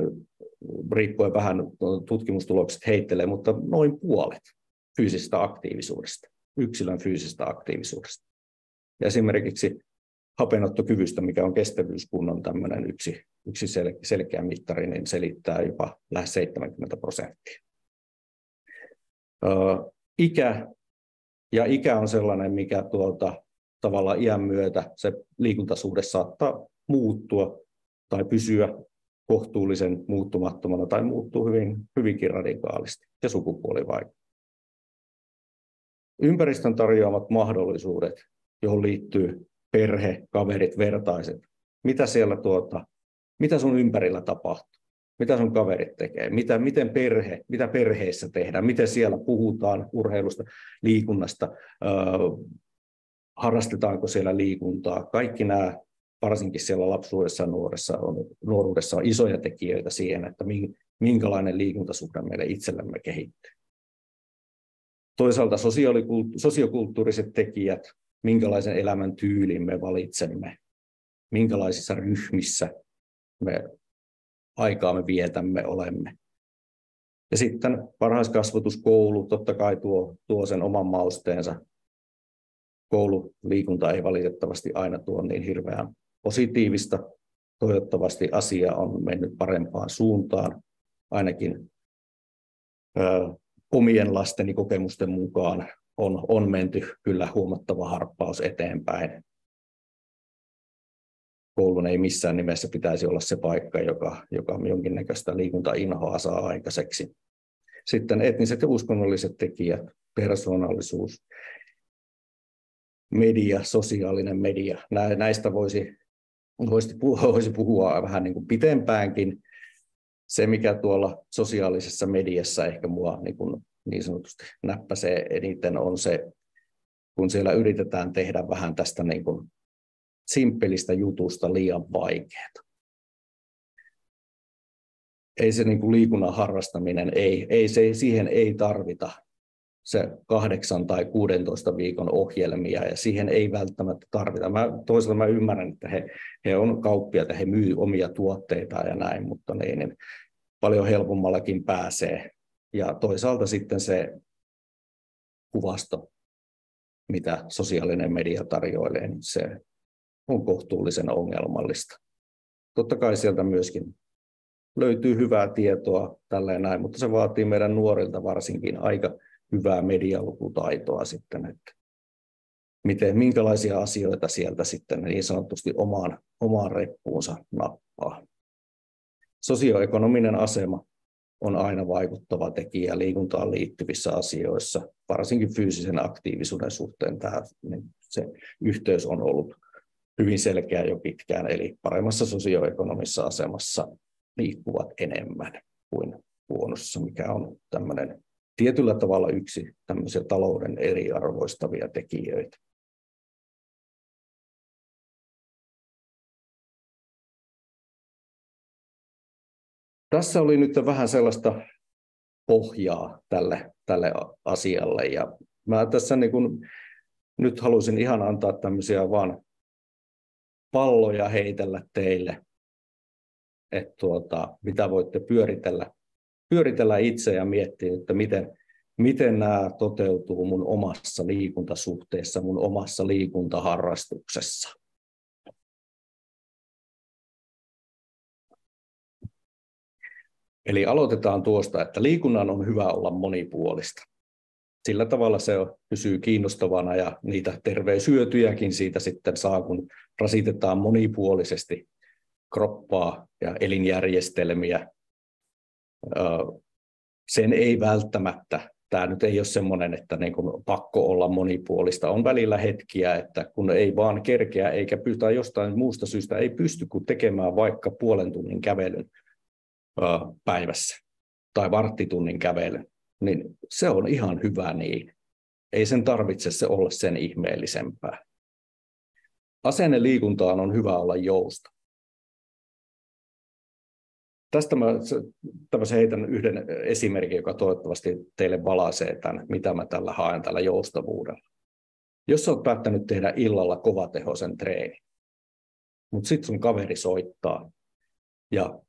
Speaker 1: riippuen vähän tutkimustulokset heittelee, mutta noin puolet fyysisestä aktiivisuudesta, yksilön fyysisestä aktiivisuudesta. Ja esimerkiksi hapenottokyvystä, mikä on kestävyyskunnon tämmöinen yksi selkeä mittari, niin selittää jopa lähes 70%. Ikä on sellainen, mikä tavallaan iän myötä se liikuntasuhde saattaa muuttua tai pysyä kohtuullisen muuttumattomana tai muuttuu hyvinkin radikaalisti ja sukupuoli vaikuttaa. Ympäristön tarjoamat mahdollisuudet, johon liittyy perhe, kaverit, vertaiset. Mitä sun ympärillä tapahtuu? Mitä sun kaverit tekee? Mitä perheessä tehdään? Miten siellä puhutaan urheilusta, liikunnasta? Harrastetaanko siellä liikuntaa? Kaikki nämä, varsinkin siellä lapsuudessa ja nuoruudessa on isoja tekijöitä siihen, että minkälainen liikuntasuhde meille itsellemme kehittyy. Toisaalta sosiokulttuuriset tekijät, minkälaisen elämän tyylin me valitsemme, minkälaisissa ryhmissä me aikaamme vietämme, olemme. Ja sitten varhaiskasvatuskoulu totta kai tuo sen oman mausteensa. Koululiikunta ei valitettavasti aina tuo niin hirveän positiivista. Toivottavasti asia on mennyt parempaan suuntaan, ainakin omien lasteni kokemusten mukaan on menty kyllä huomattava harppaus eteenpäin. Koulun ei missään nimessä pitäisi olla se paikka, joka jonkinnäköistä liikuntainhoa saa aikaiseksi. Sitten etniset ja uskonnolliset tekijät, persoonallisuus, media, sosiaalinen media. Näistä voisi puhua vähän niin kuin pitempäänkin. Se, mikä tuolla sosiaalisessa mediassa ehkä mua niin sanotusti näppäsee eniten, on se, kun siellä yritetään tehdä vähän tästä niin kuin simppelistä jutusta liian vaikeaa. Ei se niin kuin liikunnan harrastaminen, siihen ei tarvita se 8 tai 16 viikon ohjelmia, ja siihen ei välttämättä tarvita. Toisaalta mä ymmärrän, että he on kauppiaat ja he myy omia tuotteitaan ja näin, mutta niin paljon helpommallakin pääsee. Ja toisaalta sitten se kuvasto, mitä sosiaalinen media tarjoilee, niin se on kohtuullisen ongelmallista. Totta kai sieltä myöskin löytyy hyvää tietoa tälleen näin, mutta se vaatii meidän nuorilta varsinkin aika hyvää medialukutaitoa sitten, että minkälaisia asioita sieltä sitten niin sanotusti omaan reppuunsa nappaa. Sosioekonominen asema on aina vaikuttava tekijä liikuntaan liittyvissä asioissa, varsinkin fyysisen aktiivisuuden suhteen. Se yhteys on ollut hyvin selkeä jo pitkään, eli paremmassa sosioekonomisessa asemassa liikkuvat enemmän kuin huonossa, mikä on tämmöinen tietyllä tavalla yksi tämmöisiä talouden eriarvoistavia tekijöitä. Tässä oli nyt vähän sellaista pohjaa tälle asialle, ja mä tässä nyt halusin ihan antaa tämmöisiä vaan palloja heitellä teille, että mitä voitte pyöritellä itse ja miettiä, että miten nämä toteutuu mun omassa liikuntasuhteessa, mun omassa liikuntaharrastuksessa. Eli aloitetaan tuosta, että liikunnan on hyvä olla monipuolista. Sillä tavalla se pysyy kiinnostavana ja niitä terveyshyötyjäkin siitä sitten saa, kun rasitetaan monipuolisesti kroppaa ja elinjärjestelmiä. Sen ei välttämättä, tämä nyt ei ole semmoinen, että niin kuin pakko olla monipuolista. On välillä hetkiä, että kun ei vaan kerkeä eikä tai jostain muusta syystä ei pysty kuin tekemään vaikka puolen tunnin kävelyn päivässä tai varttitunnin kävelyn, niin se on ihan hyvä niin. Ei sen tarvitse se olla sen ihmeellisempää. Asenneliikuntaan on hyvä olla jousta. Tästä mä heitän yhden esimerkin, joka toivottavasti teille valaisee tämän, mitä mä tällä haen tällä joustavuudella. Jos olet päättänyt tehdä illalla kovatehoisen treeni, mutta sitten sun kaveri soittaa ja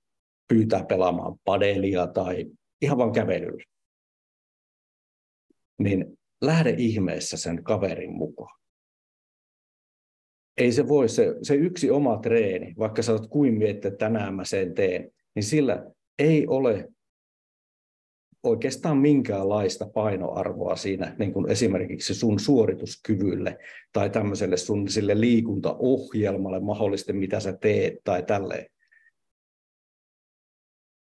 Speaker 1: pyytää pelaamaan padelia tai ihan vaan kävelyllä, niin lähde ihmeessä sen kaverin mukaan. Ei se voi, se yksi oma treeni, vaikka sä oot kuin miettiä, että tänään mä sen teen, niin sillä ei ole oikeastaan minkäänlaista painoarvoa siinä, niin kuin esimerkiksi sun suorituskyvylle tai tämmöiselle sun sille liikuntaohjelmalle mahdollisesti, mitä sä teet tai tälleen.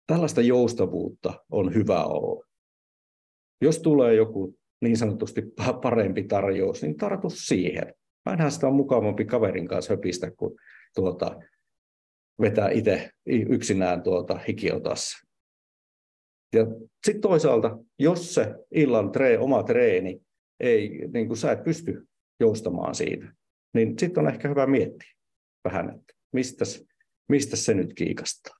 Speaker 1: Tällaista joustavuutta on hyvä olla. Jos tulee joku niin sanotusti parempi tarjous, niin tartu siihen. Ainahan sitä on mukavampi kaverin kanssa höpistä, kun vetää itse yksinään hikiotassa. Ja sitten toisaalta, jos se illan oma treeni, niin kun sä et pysty joustamaan siitä, niin sitten on ehkä hyvä miettiä vähän, että mistä se nyt kiikastaa.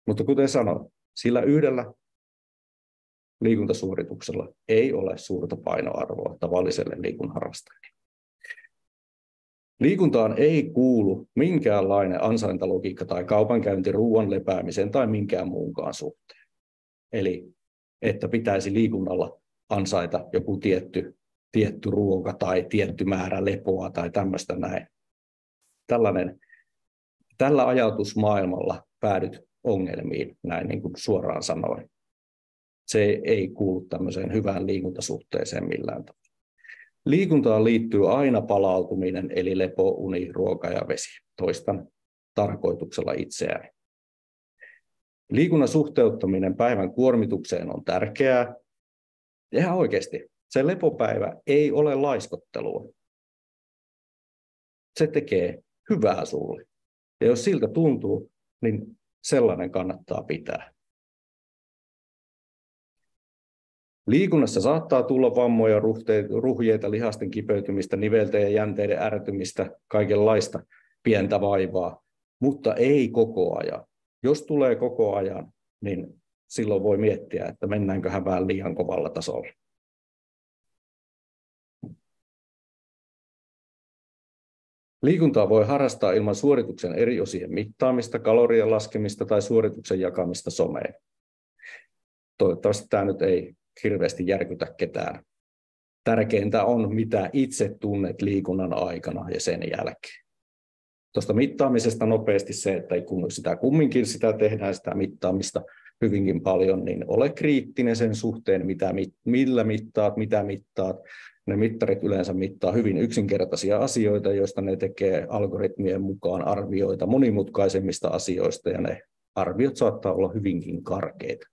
Speaker 1: Mutta kuten sanoin, sillä yhdellä liikuntasuorituksella ei ole suurta painoarvoa tavalliselle liikunnanharrastajalle. Liikuntaan ei kuulu minkäänlainen ansaintalogiikka tai kaupankäynti ruoan lepäämisen tai minkään muunkaan suhteen. Eli että pitäisi liikunnalla ansaita joku tietty ruoka tai tietty määrä lepoa tai tämmöistä näin. Tällä ajatusmaailmalla päädyt ongelmiin, näin niin kuin suoraan sanoen. Se ei kuulu tämmöiseen hyvään liikuntasuhteeseen millään tavalla. Liikuntaan liittyy aina palautuminen, eli lepo, uni, ruoka ja vesi. Toistan tarkoituksella itseään. Liikunnan suhteuttaminen päivän kuormitukseen on tärkeää. Ja ihan oikeasti, se lepopäivä ei ole laiskottelua. Se tekee hyvää sulle. Ja jos siltä tuntuu, niin sellainen kannattaa pitää. Liikunnassa saattaa tulla vammoja, ruhjeita, lihasten kipeytymistä, nivelten ja jänteiden ärtymistä, kaikenlaista pientä vaivaa, mutta ei koko ajan. Jos tulee koko ajan, niin silloin voi miettiä, että mennäänköhän vähän liian kovalla tasolla. Liikuntaa voi harrastaa ilman suorituksen eri osien mittaamista, kalorien laskemista tai suorituksen jakamista someen. Toivottavasti tämä nyt ei hirveästi järkytä ketään. Tärkeintä on, mitä itse tunnet liikunnan aikana ja sen jälkeen. Tuosta mittaamisesta nopeasti se, että kun kumminkin sitä tehdään, sitä mittaamista hyvinkin paljon, niin ole kriittinen sen suhteen, millä mittaat, mitä mittaat. Ne mittarit yleensä mittaa hyvin yksinkertaisia asioita, joista ne tekee algoritmien mukaan arvioita monimutkaisemmista asioista, ja ne arviot saattaa olla hyvinkin karkeita.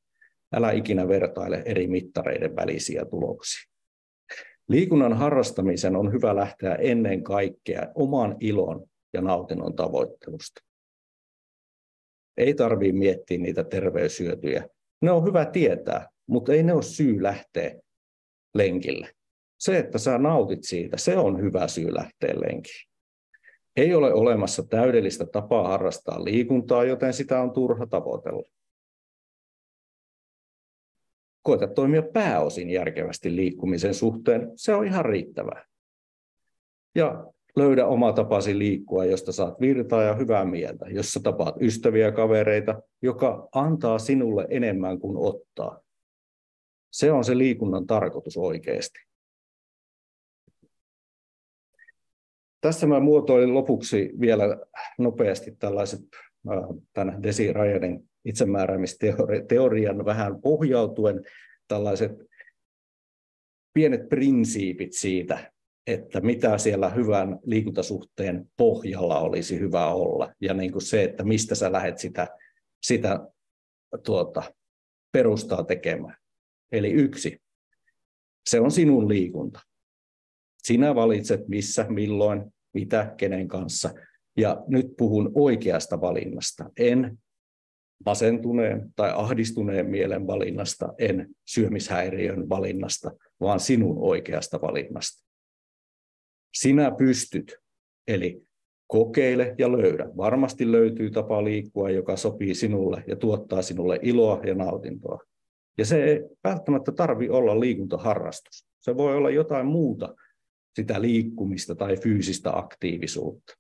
Speaker 1: Älä ikinä vertaile eri mittareiden välisiä tuloksia. Liikunnan harrastamisen on hyvä lähteä ennen kaikkea oman ilon ja nautinnon tavoittelusta. Ei tarvitse miettiä niitä terveyshyötyjä. Ne on hyvä tietää, mutta ei ne ole syy lähteä lenkille. Se, että sä nautit siitä, se on hyvä syy lähteä lenkille. Ei ole olemassa täydellistä tapaa harrastaa liikuntaa, joten sitä on turha tavoitella. Koeta toimia pääosin järkevästi liikkumisen suhteen, se on ihan riittävää. Ja löydä oma tapasi liikkua, josta saat virtaa ja hyvää mieltä, jossa tapaat ystäviä ja kavereita, joka antaa sinulle enemmän kuin ottaa. Se on se liikunnan tarkoitus oikeasti. Tässä mä muotoilin lopuksi vielä nopeasti tällaiset tämän Desi Rajanin itsemääräämisteorian vähän pohjautuen tällaiset pienet prinsiipit siitä, että mitä siellä hyvän liikuntasuhteen pohjalla olisi hyvä olla. Ja niin kuin se, että mistä sä lähdet sitä perustaa tekemään. Eli 1, se on sinun liikunta. Sinä valitset missä, milloin, mitä, kenen kanssa. Ja nyt puhun oikeasta valinnasta. En masentuneen tai ahdistuneen mielen valinnasta, en syömishäiriön valinnasta, vaan sinun oikeasta valinnasta. Sinä pystyt, eli kokeile ja löydä. Varmasti löytyy tapa liikkua, joka sopii sinulle ja tuottaa sinulle iloa ja nautintoa. Ja se ei välttämättä tarvitse olla liikuntaharrastus. Se voi olla jotain muuta, sitä liikkumista tai fyysistä aktiivisuutta.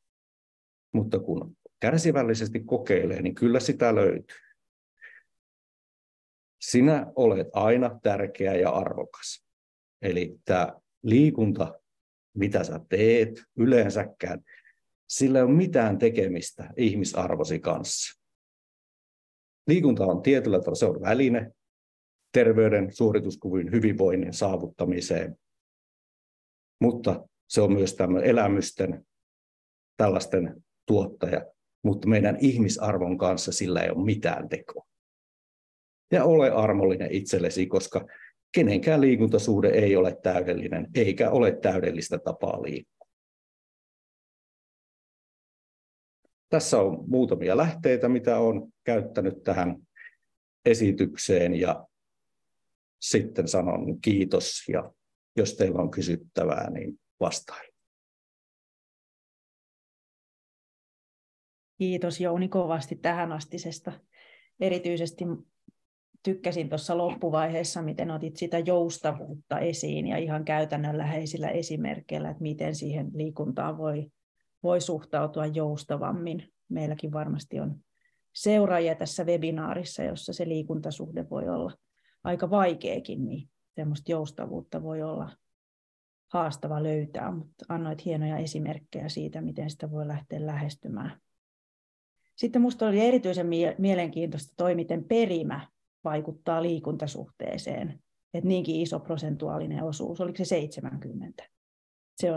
Speaker 1: Mutta kun kärsivällisesti kokeilee, niin kyllä sitä löytyy. Sinä olet aina tärkeä ja arvokas. Eli tämä liikunta, mitä sä teet yleensäkään, sillä ei ole mitään tekemistä ihmisarvosi kanssa. Liikunta on tietyllä tavalla, se on väline terveyden, suorituskyvyn, hyvinvoinnin saavuttamiseen, mutta se on myös tämmöinen elämysten, tällaisten tuottaja, mutta meidän ihmisarvon kanssa sillä ei ole mitään tekoa. Ja ole armollinen itsellesi, koska kenenkään liikuntasuhde ei ole täydellinen, eikä ole täydellistä tapaa liikkua. Tässä on muutamia lähteitä, mitä olen käyttänyt tähän esitykseen, ja sitten sanon kiitos, ja jos teillä on kysyttävää, niin vastaan.
Speaker 2: Kiitos Jouni kovasti tähän astisesta. Erityisesti tykkäsin tuossa loppuvaiheessa, miten otit sitä joustavuutta esiin ja ihan käytännönläheisillä esimerkkeillä, että miten siihen liikuntaan voi suhtautua joustavammin. Meilläkin varmasti on seuraajia tässä webinaarissa, jossa se liikuntasuhde voi olla aika vaikeakin, niin semmoista joustavuutta voi olla haastava löytää, mutta annoit hienoja esimerkkejä siitä, miten sitä voi lähteä lähestymään. Sitten minusta oli erityisen mielenkiintoista toi, miten perimä vaikuttaa liikuntasuhteeseen. Että niinkin iso prosentuaalinen osuus, oliko se 70?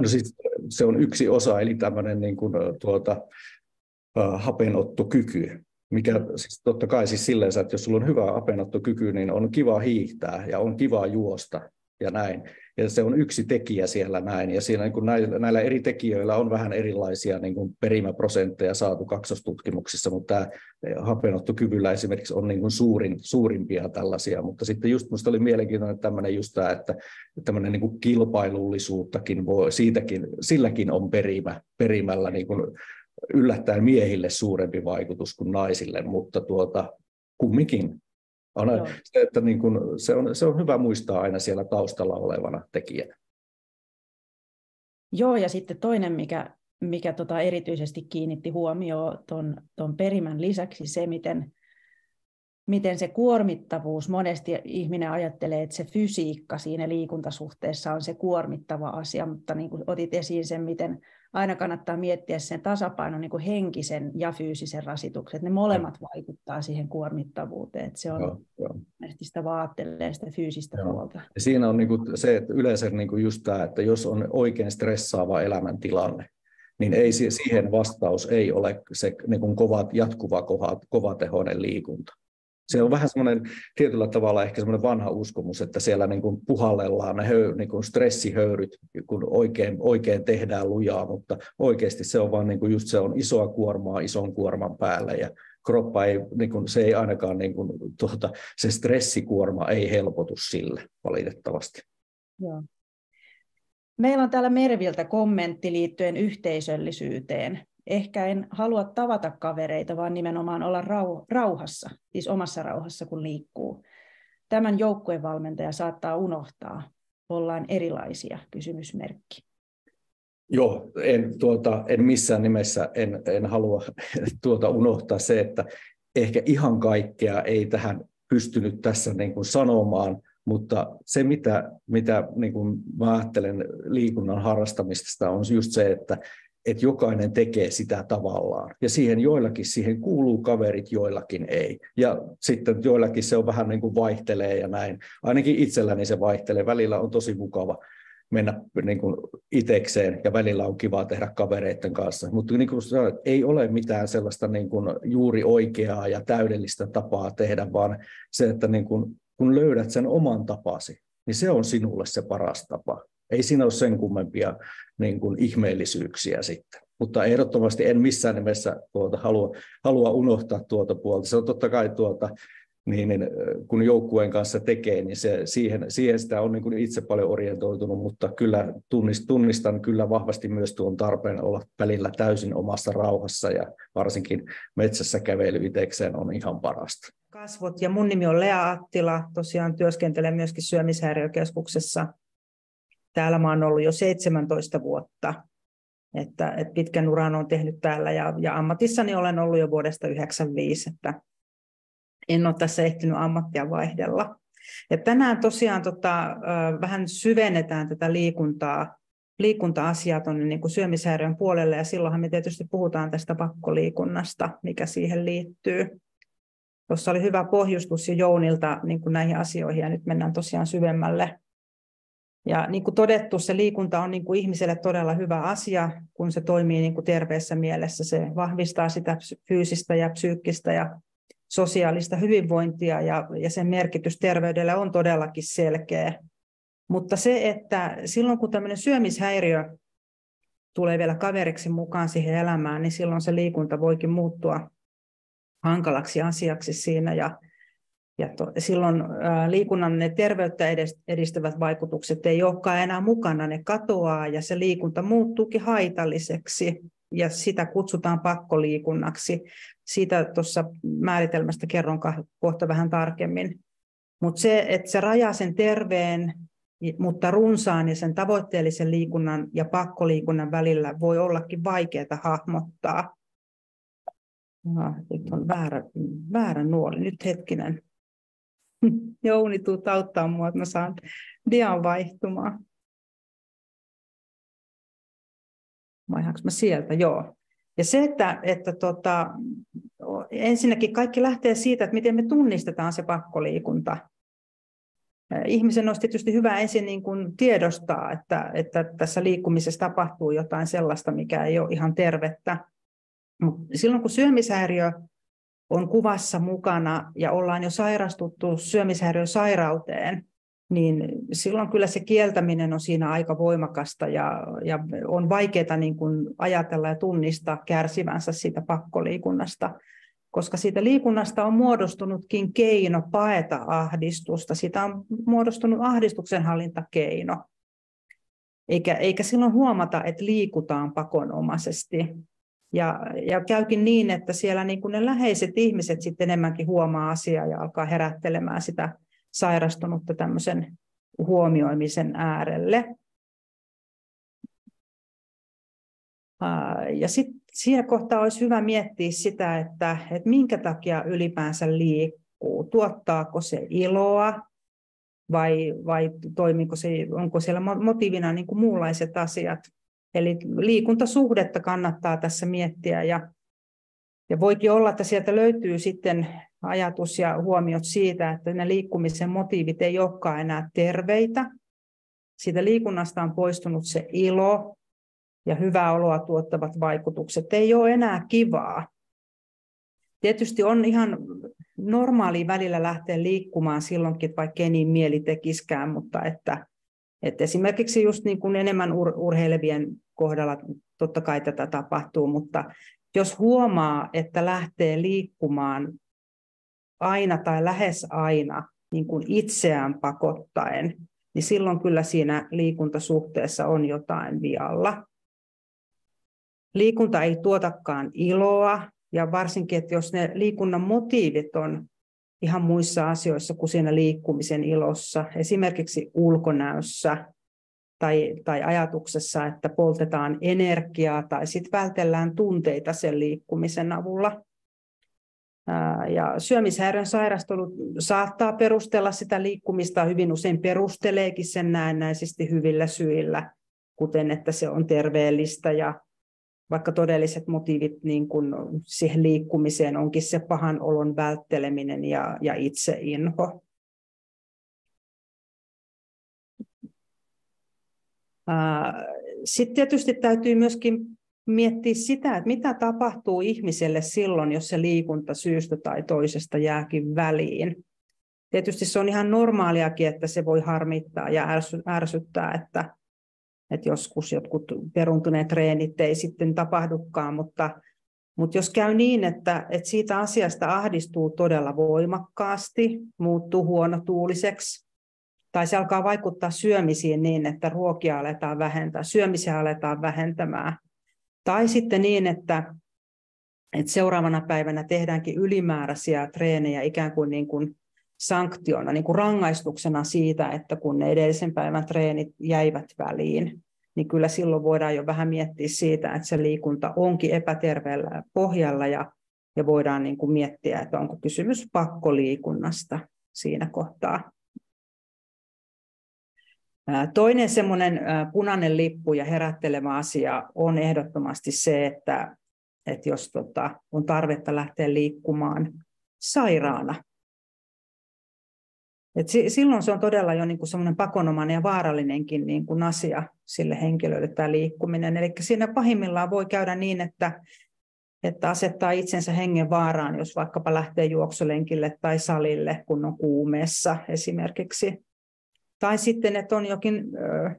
Speaker 1: No siis, se on yksi osa, eli tämmöinen niin kuin, hapenottokyky, mikä siis totta kai siis silleen, että jos sulla on hyvä hapenottokyky, niin on kiva hiihtää ja on kiva juosta ja näin. Ja se on yksi tekijä siellä näin. Ja siinä niin kuin näillä eri tekijöillä on vähän erilaisia niin kuin perimäprosentteja saatu kaksostutkimuksissa, mutta tämä hapenottokyvyllä esimerkiksi on niin kuin suurimpia tällaisia. Mutta sitten just minusta oli mielenkiintoinen tämmöinen just tämä, että tämmöinen niin kuin kilpailullisuuttakin voi, silläkin on perimällä niin kuin yllättäen miehille suurempi vaikutus kuin naisille, mutta kumminkin. Se, että niin kun, se on hyvä muistaa aina siellä taustalla olevana tekijänä.
Speaker 2: Joo, ja sitten toinen, mikä erityisesti kiinnitti huomioon ton perimän lisäksi, se, miten se kuormittavuus, monesti ihminen ajattelee, että se fysiikka siinä liikuntasuhteessa on se kuormittava asia, mutta niin kuin otit esiin sen, miten aina kannattaa miettiä sen tasapainon niin kuin henkisen ja fyysisen rasituksen, että ne molemmat vaikuttaa siihen kuormittavuuteen, että se on sitä vaattelee sitä fyysistä puolta. Ja
Speaker 1: siinä on niin kuin se, että yleensä niin kuin just tämä, että jos on oikein stressaava elämäntilanne, niin ei, siihen vastaus ei ole se niin kuin jatkuva kovatehoinen liikunta. Se on vähän semmoinen tietyllä tavalla ehkä semmoinen vanha uskomus, että siellä niin kuin puhallellaan ne niin kuin stressihöyryt, kun oikein tehdään lujaa, mutta oikeasti se on vaan niin kuin just se on isoa kuormaa ison kuorman päälle ja kroppa ei, niin kuin, se ei ainakaan, niin kuin, se stressikuorma ei helpotu sille valitettavasti.
Speaker 2: Joo. Meillä on täällä Merviltä kommentti liittyen yhteisöllisyyteen. Ehkä en halua tavata kavereita, vaan nimenomaan olla rauhassa, siis omassa rauhassa, kun liikkuu. Tämän joukkuevalmentaja saattaa unohtaa. Ollaan erilaisia, kysymysmerkki.
Speaker 1: Joo, en missään nimessä en halua unohtaa se, että ehkä ihan kaikkea ei tähän pystynyt tässä niin kuin sanomaan, Mutta se, mitä niin kuin mä ajattelen liikunnan harrastamisesta, on just se, että jokainen tekee sitä tavallaan. Ja siihen kuuluu kaverit, joillakin ei. Ja sitten joillakin se on vähän niin kuin vaihtelee ja näin. Ainakin itselläni se vaihtelee. Välillä on tosi mukava mennä niin kuin itekseen ja välillä on kiva tehdä kavereiden kanssa. Mutta niin kuin sanoin, ei ole mitään sellaista niin kuin juuri oikeaa ja täydellistä tapaa tehdä, vaan se, että niin kuin, kun löydät sen oman tapasi, niin se on sinulle se paras tapa. Ei siinä ole sen kummempia niin kuin ihmeellisyyksiä sitten. Mutta ehdottomasti en missään nimessä halua unohtaa tuota puolta. Se on totta kai niin kun joukkueen kanssa tekee, niin siihen sitä on niin kuin itse paljon orientoitunut, mutta kyllä tunnistan kyllä vahvasti myös tuon tarpeen olla välillä täysin omassa rauhassa ja varsinkin metsässä kävely itsekseen on ihan parasta.
Speaker 3: Kasvot ja mun nimi on Lea Attila, tosiaan työskentelen myöskin syömishäiriökeskuksessa. Täällä mä oon ollut jo 17 vuotta, että pitkän uran olen tehnyt täällä ja ammatissani olen ollut jo vuodesta 1995, että en ole tässä ehtinyt ammattia vaihdella. Ja tänään tosiaan vähän syvennetään tätä liikunta-asiaa tuonne niin kuin syömishäiriön puolelle, ja silloinhan me tietysti puhutaan tästä pakkoliikunnasta, mikä siihen liittyy. Tuossa oli hyvä pohjustus jo Jounilta niin kuin näihin asioihin, ja nyt mennään tosiaan syvemmälle. Ja niin kuin todettu, se liikunta on niin kuin ihmiselle todella hyvä asia, kun se toimii niin kuin terveessä mielessä. Se vahvistaa sitä fyysistä ja psyykkistä ja sosiaalista hyvinvointia, ja sen merkitys terveydelle on todellakin selkeä. Mutta se, että silloin kun tämmöinen syömishäiriö tulee vielä kaveriksi mukaan siihen elämään, niin silloin se liikunta voikin muuttua hankalaksi asiaksi siinä. Ja silloin liikunnan ne terveyttä edistävät vaikutukset ei olekaan enää mukana, ne katoaa ja se liikunta muuttuukin haitalliseksi ja sitä kutsutaan pakkoliikunnaksi. Siitä tuossa määritelmästä kerron kohta vähän tarkemmin. Mutta se, että se rajaa sen terveen, mutta runsaan ja sen tavoitteellisen liikunnan ja pakkoliikunnan välillä voi ollakin vaikeaa hahmottaa. Nyt on väärä nuoli. Nyt hetkinen. Jouni, tuut auttaa minua, että mä saan dian vaihtumaan. Vaihaanko mä sieltä? Joo. Ja se, että ensinnäkin kaikki lähtee siitä, että miten me tunnistetaan se pakkoliikunta. Ihmisen olisi tietysti hyvä ensin niin kuin tiedostaa, että tässä liikkumisessa tapahtuu jotain sellaista, mikä ei ole ihan tervettä. Mutta silloin kun syömishäiriö on kuvassa mukana ja ollaan jo sairastuttu syömishäiriösairauteen, niin silloin kyllä se kieltäminen on siinä aika voimakasta ja on vaikeaa niin kuin ajatella ja tunnistaa kärsivänsä siitä pakkoliikunnasta, koska siitä liikunnasta on muodostunutkin keino paeta ahdistusta. Siitä on muodostunut ahdistuksenhallintakeino, eikä silloin huomata, että liikutaan pakonomaisesti. Ja käykin niin, että siellä niin kuin ne läheiset ihmiset sitten enemmänkin huomaa asiaa ja alkaa herättelemään sitä sairastunutta tämmöisen huomioimisen äärelle. Ja sitten siinä kohtaa olisi hyvä miettiä sitä, että minkä takia ylipäänsä liikkuu. Tuottaako se iloa vai toimiko se, onko siellä motiivina niin kuin muunlaiset asiat. Eli liikuntasuhdetta kannattaa tässä miettiä ja voikin olla, että sieltä löytyy sitten ajatus ja huomiot siitä, että ne liikkumisen motiivit ei olekaan enää terveitä. Siitä liikunnasta on poistunut se ilo ja hyvää oloa tuottavat vaikutukset. Ei ole enää kivaa. Tietysti on ihan normaalia välillä lähteä liikkumaan silloinkin, vaikka ei niin mieli tekiskään, mutta että esimerkiksi just niin kuin enemmän urheilevien kohdalla totta kai tätä tapahtuu, mutta jos huomaa, että lähtee liikkumaan aina tai lähes aina niin kuin itseään pakottaen, niin silloin kyllä siinä liikuntasuhteessa on jotain vialla. Liikunta ei tuotakaan iloa, ja varsinkin, että jos ne liikunnan motiivit on ihan muissa asioissa kuin siinä liikkumisen ilossa, esimerkiksi ulkonäössä tai ajatuksessa, että poltetaan energiaa tai sitten vältellään tunteita sen liikkumisen avulla. Ja syömishäiriön sairastunut saattaa perustella sitä liikkumista, hyvin usein perusteleekin sen näennäisesti hyvillä syillä, kuten että se on terveellistä ja vaikka todelliset motiivit niin kuin siihen liikkumiseen onkin se pahan olon vältteleminen ja itseinho. Sitten tietysti täytyy myöskin miettiä sitä, että mitä tapahtuu ihmiselle silloin, jos se liikunta syystä tai toisesta jääkin väliin. Tietysti se on ihan normaaliakin, että se voi harmittaa ja ärsyttää, että joskus jotkut peruuntuneet treenit ei sitten tapahdukaan, mutta jos käy niin, että siitä asiasta ahdistuu todella voimakkaasti, muuttuu huonotuuliseksi, tai se alkaa vaikuttaa syömisiin niin, että ruokia aletaan vähentää, syömisiä aletaan vähentämään, tai sitten niin, että seuraavana päivänä tehdäänkin ylimääräisiä treenejä ikään kuin sanktiona, niin kuin rangaistuksena siitä, että kun ne edellisen päivän treenit jäivät väliin, niin kyllä silloin voidaan jo vähän miettiä siitä, että se liikunta onkin epäterveellä pohjalla ja voidaan niin kuin miettiä, että onko kysymys pakkoliikunnasta siinä kohtaa. Toinen semmoinen punainen lippu ja herättelevä asia on ehdottomasti se, että jos on tarvetta lähteä liikkumaan sairaana. Silloin se on todella jo niin semmoinen pakonomainen ja vaarallinenkin niin kuin asia sille henkilölle tämä liikkuminen. Eli siinä pahimmillaan voi käydä niin, että asettaa itsensä hengen vaaraan, jos vaikkapa lähtee juoksulenkille tai salille, kun on kuumeessa esimerkiksi. Tai sitten, että on jokin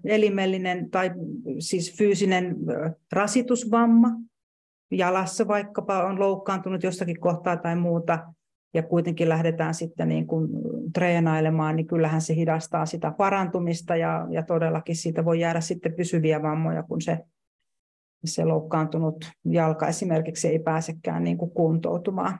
Speaker 3: elimellinen tai siis fyysinen rasitusvamma, jalassa vaikkapa on loukkaantunut jostakin kohtaa tai muuta, ja kuitenkin lähdetään sitten niin kuin treenailemaan, niin kyllähän se hidastaa sitä parantumista, ja todellakin siitä voi jäädä sitten pysyviä vammoja, kun se loukkaantunut jalka esimerkiksi ei pääsekään niin kuin kuntoutumaan.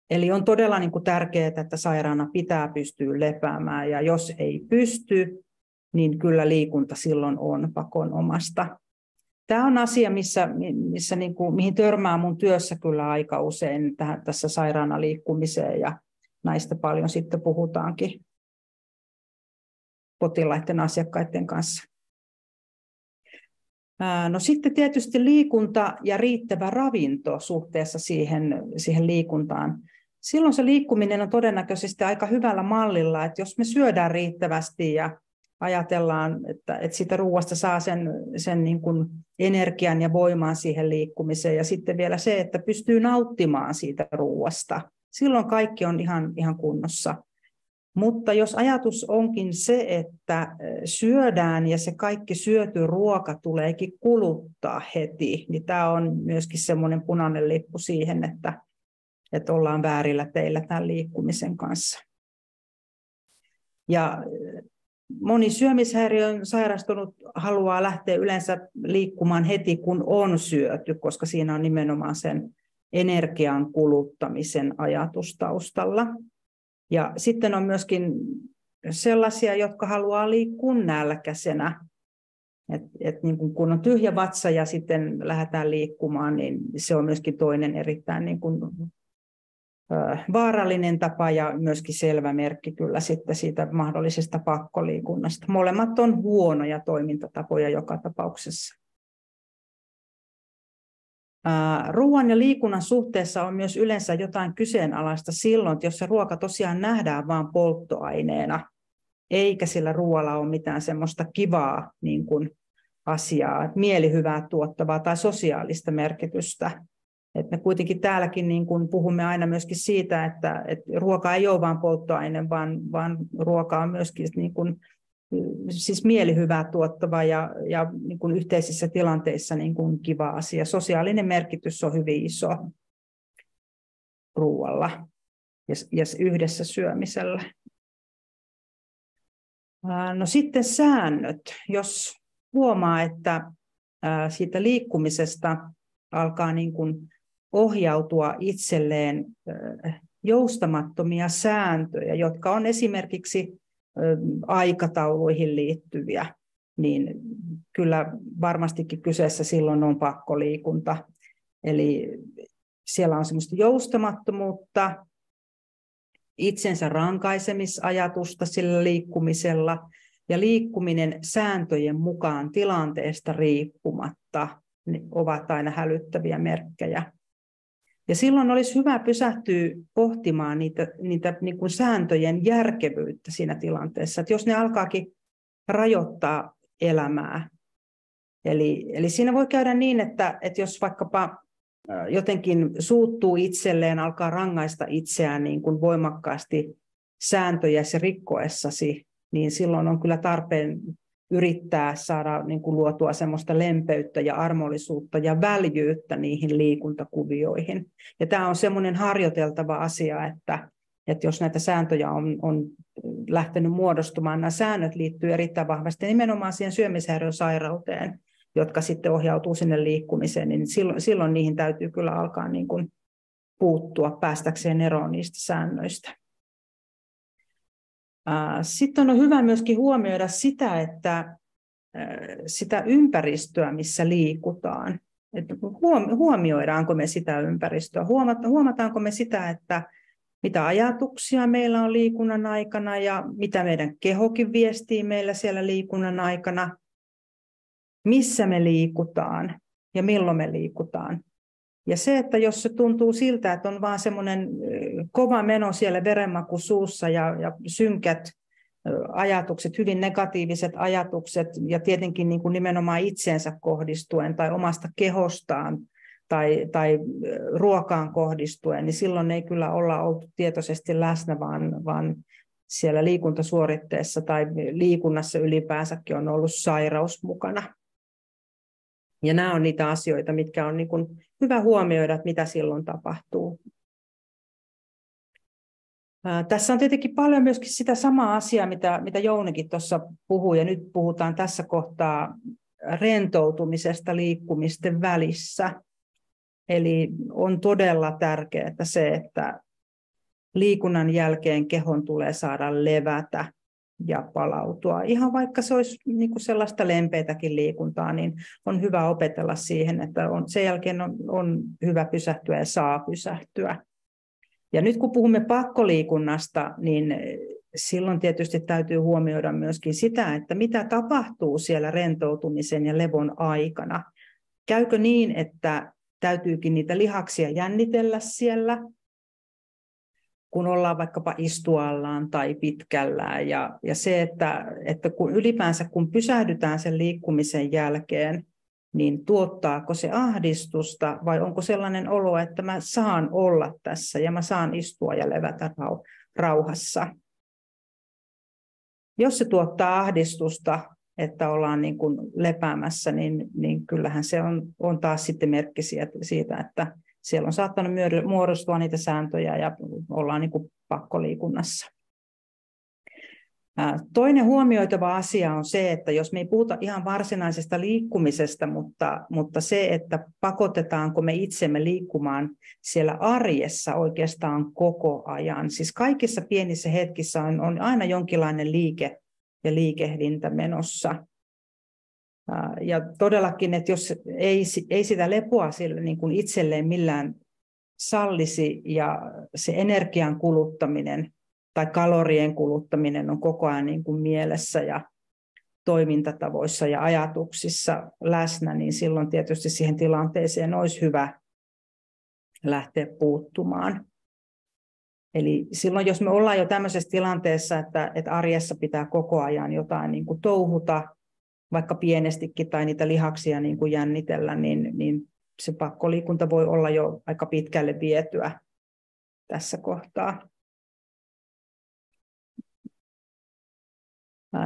Speaker 3: Eli on todella niin kuin tärkeää, että sairaana pitää pystyä lepäämään, ja jos ei pysty, niin kyllä liikunta silloin on pakonomasta. Tämä on asia, missä niin kuin, mihin törmää mun työssä kyllä aika usein tässä sairaana liikkumiseen, ja näistä paljon sitten puhutaankin potilaiden asiakkaiden kanssa. No sitten tietysti liikunta ja riittävä ravinto suhteessa siihen liikuntaan. Silloin se liikkuminen on todennäköisesti aika hyvällä mallilla, että jos me syödään riittävästi ja ajatellaan, että siitä ruoasta saa sen niin kuin energian ja voiman siihen liikkumiseen, ja sitten vielä se, että pystyy nauttimaan siitä ruoasta. Silloin kaikki on ihan kunnossa. Mutta jos ajatus onkin se, että syödään ja se kaikki syöty ruoka tuleekin kuluttaa heti, niin tämä on myöskin semmoinen punainen lippu siihen, että ollaan väärillä teillä tämän liikkumisen kanssa. Ja moni syömishäiriön sairastunut haluaa lähteä yleensä liikkumaan heti, kun on syöty, koska siinä on nimenomaan sen energian kuluttamisen ajatus taustalla. Ja sitten on myöskin sellaisia, jotka haluaa liikkua nälkäisenä. Niin kun on tyhjä vatsa ja sitten lähdetään liikkumaan, niin se on myöskin toinen erittäin niin kuin vaarallinen tapa ja myöskin selvä merkki kyllä sitten siitä mahdollisesta pakkoliikunnasta. Molemmat on huonoja toimintatapoja joka tapauksessa. Ruoan ja liikunnan suhteessa on myös yleensä jotain kyseenalaista silloin, että jos se ruoka tosiaan nähdään vain polttoaineena, eikä sillä ruoalla ole mitään semmoista kivaa niin kuin asiaa, mielihyvää tuottavaa tai sosiaalista merkitystä. Et me kuitenkin täälläkin niin kuin puhumme aina myöskin siitä, että ruoka ei ole vain polttoaine, vaan ruoka on myöskin niin kuin, siis mielihyvää tuottava ja niin kuin yhteisissä tilanteissa niin kuin kiva asia. Sosiaalinen merkitys on hyvin iso ruoalla ja yhdessä syömisellä. No sitten säännöt. Jos huomaa, että siitä liikkumisesta alkaa niin kuin ohjautua itselleen joustamattomia sääntöjä, jotka on esimerkiksi aikatauluihin liittyviä, niin kyllä varmastikin kyseessä silloin on pakkoliikunta. Eli siellä on semmoista joustamattomuutta, itsensä rankaisemisajatusta sillä liikkumisella, ja liikkuminen sääntöjen mukaan tilanteesta riippumatta ovat aina hälyttäviä merkkejä. Ja silloin olisi hyvä pysähtyä pohtimaan niitä niin kuin sääntöjen järkevyyttä siinä tilanteessa, että jos ne alkaakin rajoittaa elämää. Eli siinä voi käydä niin, että jos vaikkapa jotenkin suuttuu itselleen, alkaa rangaista itseään niin kuin voimakkaasti sääntöjä se rikkoessasi, niin silloin on kyllä tarpeen yrittää saada niin kuin luotua semmoista lempeyttä ja armollisuutta ja väljyyttä niihin liikuntakuvioihin. Ja tämä on semmoinen harjoiteltava asia, että jos näitä sääntöjä on lähtenyt muodostumaan, nämä säännöt liittyy erittäin vahvasti nimenomaan siihen syömishäiriösairauteen, jotka sitten ohjautuu sinne liikkumiseen, niin silloin niihin täytyy kyllä alkaa niin kuin puuttua päästäkseen eroon niistä säännöistä. Sitten on hyvä myöskin huomioida sitä, että sitä ympäristöä, missä liikutaan. Että huomioidaanko me sitä ympäristöä? Huomataanko me sitä, että mitä ajatuksia meillä on liikunnan aikana ja mitä meidän kehokin viestii meillä siellä liikunnan aikana? Missä me liikutaan ja milloin me liikutaan? Ja se, että jos se tuntuu siltä, että on vaan semmoinen kova meno siellä verenmaku suussa ja synkät ajatukset, hyvin negatiiviset ajatukset ja tietenkin niin kuin nimenomaan itseensä kohdistuen tai omasta kehostaan tai ruokaan kohdistuen, niin silloin ei kyllä olla oltu tietoisesti läsnä, vaan siellä liikuntasuoritteessa tai liikunnassa ylipäänsäkin on ollut sairaus mukana. Ja nämä on niitä asioita, mitkä on niin kuin hyvä huomioida, että mitä silloin tapahtuu. Tässä on tietenkin paljon myöskin sitä samaa asiaa, mitä Jounekin tuossa puhui, ja nyt puhutaan tässä kohtaa rentoutumisesta liikkumisten välissä. Eli on todella tärkeää se, että liikunnan jälkeen kehon tulee saada levätä ja palautua. Ihan vaikka se olisi niin kuin sellaista lempeitäkin liikuntaa, niin on hyvä opetella siihen, että sen jälkeen on hyvä pysähtyä ja saa pysähtyä. Ja nyt kun puhumme pakkoliikunnasta, niin silloin tietysti täytyy huomioida myöskin sitä, että mitä tapahtuu siellä rentoutumisen ja levon aikana. Käykö niin, että täytyykin niitä lihaksia jännitellä siellä, kun ollaan vaikkapa istuallaan tai pitkällään. Ja se, että ylipäänsä kun pysähdytään sen liikkumisen jälkeen, niin tuottaako se ahdistusta vai onko sellainen olo, että mä saan olla tässä ja mä saan istua ja levätä rauhassa. Jos se tuottaa ahdistusta, että ollaan niin kuin lepäämässä, niin kyllähän se on taas sitten merkki siitä, että siellä on saattanut muodostua niitä sääntöjä ja ollaan niin kuin pakkoliikunnassa. Toinen huomioitava asia on se, että jos me ei puhuta ihan varsinaisesta liikkumisesta, mutta se, että pakotetaanko me itsemme liikkumaan siellä arjessa oikeastaan koko ajan. Siis kaikissa pienissä hetkissä on aina jonkinlainen liike ja liikehdintä menossa. Ja todellakin, että jos ei sitä lepoa sille niin kuin itselleen millään sallisi ja se energian kuluttaminen tai kalorien kuluttaminen on koko ajan niin kuin mielessä ja toimintatavoissa ja ajatuksissa läsnä, niin silloin tietysti siihen tilanteeseen olisi hyvä lähteä puuttumaan. Eli silloin, jos me ollaan jo tämmöisessä tilanteessa, että arjessa pitää koko ajan jotain niin kuin touhuta, vaikka pienestikin tai niitä lihaksia niin kuin jännitellä, niin se pakkoliikunta voi olla jo aika pitkälle vietyä tässä kohtaa.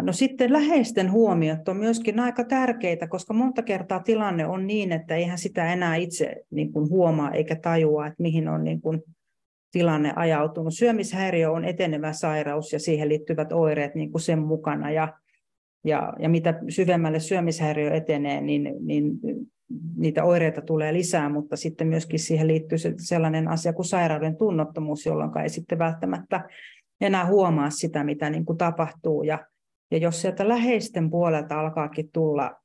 Speaker 3: No sitten läheisten huomiot on myöskin aika tärkeitä, koska monta kertaa tilanne on niin, että eihän sitä enää itse niin kuin huomaa eikä tajua, että mihin on niin kuin tilanne ajautunut. Syömishäiriö on etenevä sairaus ja siihen liittyvät oireet niin kuin sen mukana. Ja mitä syvemmälle syömishäiriö etenee, niin niitä oireita tulee lisää, mutta sitten myöskin siihen liittyy sellainen asia kuin sairauden tunnottomuus, jolloin ei sitten välttämättä enää huomaa sitä, mitä niin kuin tapahtuu. Ja jos sieltä läheisten puolelta alkaakin tulla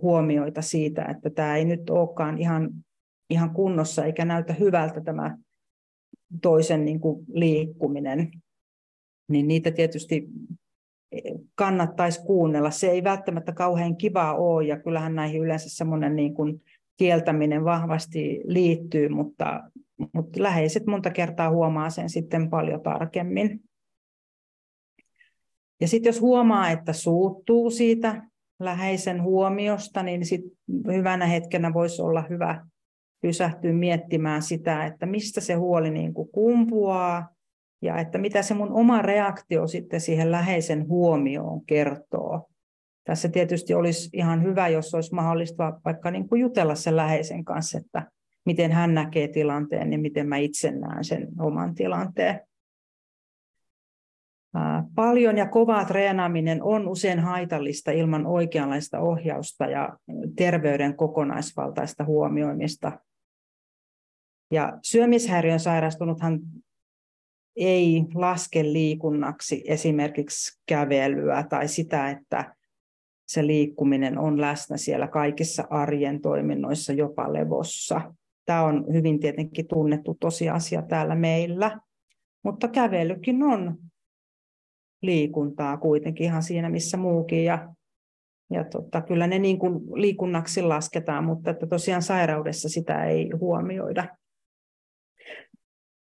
Speaker 3: huomioita siitä, että tämä ei nyt olekaan ihan ihan kunnossa eikä näytä hyvältä tämä toisen niin kuin liikkuminen, niin niitä tietysti kannattaisi kuunnella. Se ei välttämättä kauhean kivaa ole, ja kyllähän näihin yleensä semmoinen niin kuin kieltäminen vahvasti liittyy, mutta läheiset monta kertaa huomaa sen sitten paljon tarkemmin. Ja sitten jos huomaa, että suuttuu siitä läheisen huomiosta, niin sit hyvänä hetkenä voisi olla hyvä pysähtyä miettimään sitä, että mistä se huoli niin kuin kumpuaa ja että mitä se mun oma reaktio sitten siihen läheisen huomioon kertoo. Tässä tietysti olisi ihan hyvä, jos olisi mahdollista vaikka niin kuin jutella sen läheisen kanssa, että miten hän näkee tilanteen ja miten mä itse näen sen oman tilanteen. Paljon ja kovaa treenaaminen on usein haitallista ilman oikeanlaista ohjausta ja terveyden kokonaisvaltaista huomioimista. Ja syömishäiriön sairastunuthan ei laske liikunnaksi esimerkiksi kävelyä tai sitä, että se liikkuminen on läsnä siellä kaikissa arjen toiminnoissa, jopa levossa. Tämä on hyvin tietenkin tunnettu tosiasia täällä meillä, mutta kävelykin on liikuntaa kuitenkin ihan siinä, missä muukin. Ja kyllä ne niin kuin liikunnaksi lasketaan, mutta että tosiaan sairaudessa sitä ei huomioida.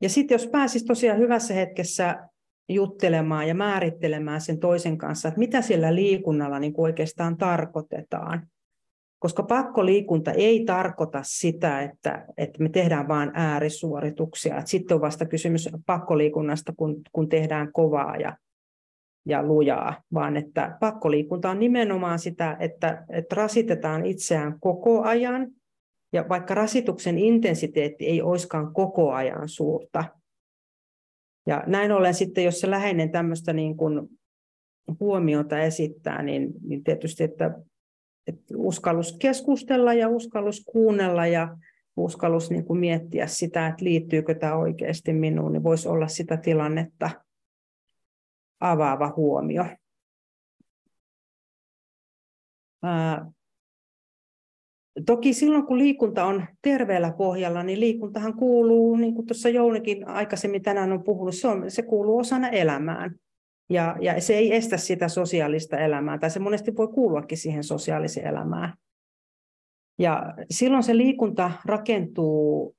Speaker 3: Ja sitten jos pääsisi tosiaan hyvässä hetkessä juttelemaan ja määrittelemään sen toisen kanssa, että mitä sillä liikunnalla niin kuin oikeastaan tarkoitetaan. Koska pakkoliikunta ei tarkoita sitä, että me tehdään vain äärisuorituksia. Sitten on vasta kysymys pakkoliikunnasta, kun tehdään kovaa ja lujaa, vaan että pakkoliikunta on nimenomaan sitä, että rasitetaan itseään koko ajan, ja vaikka rasituksen intensiteetti ei olisikaan koko ajan suurta. Ja näin ollen sitten, jos se läheinen tämmöistä niin kuin huomiota esittää, niin tietysti, että uskallus keskustella ja uskallus kuunnella ja uskallus niin kuin miettiä sitä, että liittyykö tämä oikeasti minuun, niin voisi olla sitä tilannetta avaava huomio. Toki silloin, kun liikunta on terveellä pohjalla, niin liikuntahan kuuluu, niin kuin tuossa Jounikin aikaisemmin tänään on puhunut, se kuuluu osana elämään. Ja se ei estä sitä sosiaalista elämää, tai se monesti voi kuuluakin siihen sosiaaliseen elämään. Ja silloin se liikunta rakentuu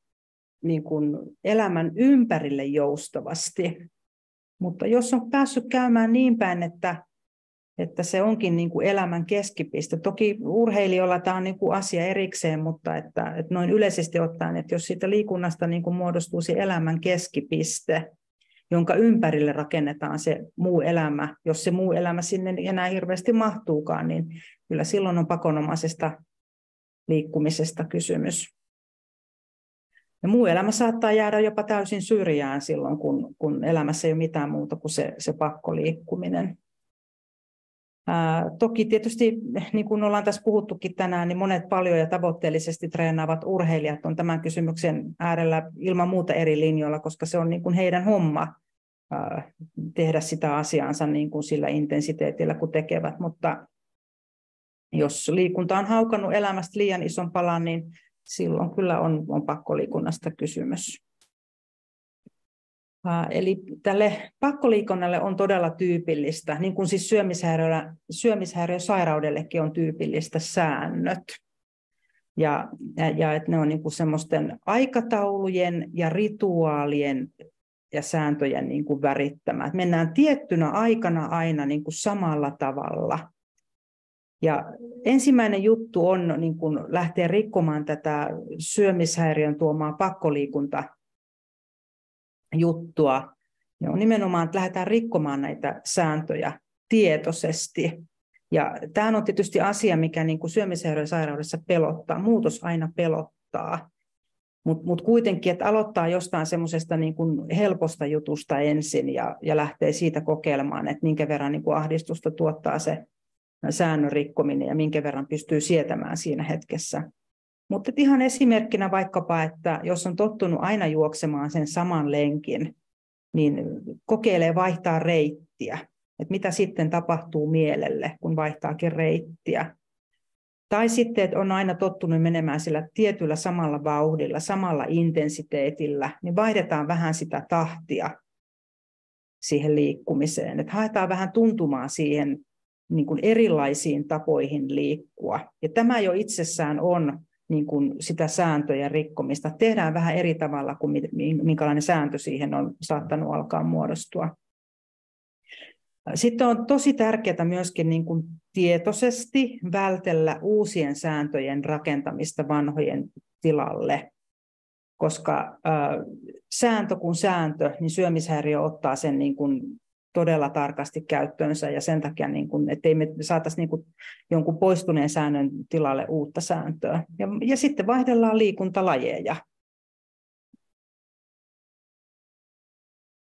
Speaker 3: niin kuin elämän ympärille joustavasti. Mutta jos on päässyt käymään niin päin, että se onkin niin kuin elämän keskipiste. Toki urheilijoilla tämä on niin kuin asia erikseen, mutta että noin yleisesti ottaen, että jos siitä liikunnasta niin kuin muodostuu se elämän keskipiste, jonka ympärille rakennetaan se muu elämä, jos se muu elämä sinne enää hirveästi mahtuukaan, niin kyllä silloin on pakonomaisesta liikkumisesta kysymys. Ja muu elämä saattaa jäädä jopa täysin syrjään silloin, kun elämässä ei ole mitään muuta kuin se pakkoliikkuminen. Toki tietysti, niin kuin ollaan tässä puhuttukin tänään, niin monet paljon ja tavoitteellisesti treenaavat urheilijat on tämän kysymyksen äärellä ilman muuta eri linjoilla, koska se on niin kuin heidän homma tehdä sitä asiaansa niin kuin sillä intensiteetillä, kun tekevät. Mutta jos liikunta on haukannut elämästä liian ison palan, niin silloin kyllä on pakkoliikunnasta kysymys. Eli tälle pakkoliikunnalle on todella tyypillistä, niin kuin siis syömishäiriösairaudellekin on tyypillistä säännöt. Ja että ne on niin kuin semmoisten aikataulujen ja rituaalien ja sääntöjen niin kuin värittämät. Mennään tiettynä aikana aina niin kuin samalla tavalla. Ja ensimmäinen juttu on niin kuin lähteä rikkomaan tätä syömishäiriön tuomaa pakkoliikuntajuttua. Ne on nimenomaan, että lähdetään rikkomaan näitä sääntöjä tietoisesti. Ja tämä on tietysti asia, mikä niin kuin syömishäiriösairaudessa pelottaa. Muutos aina pelottaa. Mutta kuitenkin, että aloittaa jostain semmoisesta niin kuin helposta jutusta ensin ja lähtee siitä kokeilemaan, että minkä verran niin kuin ahdistusta tuottaa se säännön rikkominen ja minkä verran pystyy sietämään siinä hetkessä. Mutta ihan esimerkkinä vaikkapa, että jos on tottunut aina juoksemaan sen saman lenkin, niin kokeilee vaihtaa reittiä. Että mitä sitten tapahtuu mielelle, kun vaihtaakin reittiä. Tai sitten, että on aina tottunut menemään sillä tietyllä samalla vauhdilla, samalla intensiteetillä, niin vaihdetaan vähän sitä tahtia siihen liikkumiseen. Että haetaan vähän tuntumaa siihen niin kuin erilaisiin tapoihin liikkua. Ja tämä jo itsessään on niin kuin sitä sääntöjen rikkomista. Tehdään vähän eri tavalla kuin minkälainen sääntö siihen on saattanut alkaa muodostua. Sitten on tosi tärkeää myöskin niin kuin tietoisesti vältellä uusien sääntöjen rakentamista vanhojen tilalle, koska sääntö kuin sääntö, niin syömishäiriö ottaa sen niin kuin todella tarkasti käyttöönsä ja sen takia, niin kuin, ettei me saataisi niin kuin jonkun poistuneen säännön tilalle uutta sääntöä. Ja sitten vaihdellaan liikuntalajeja.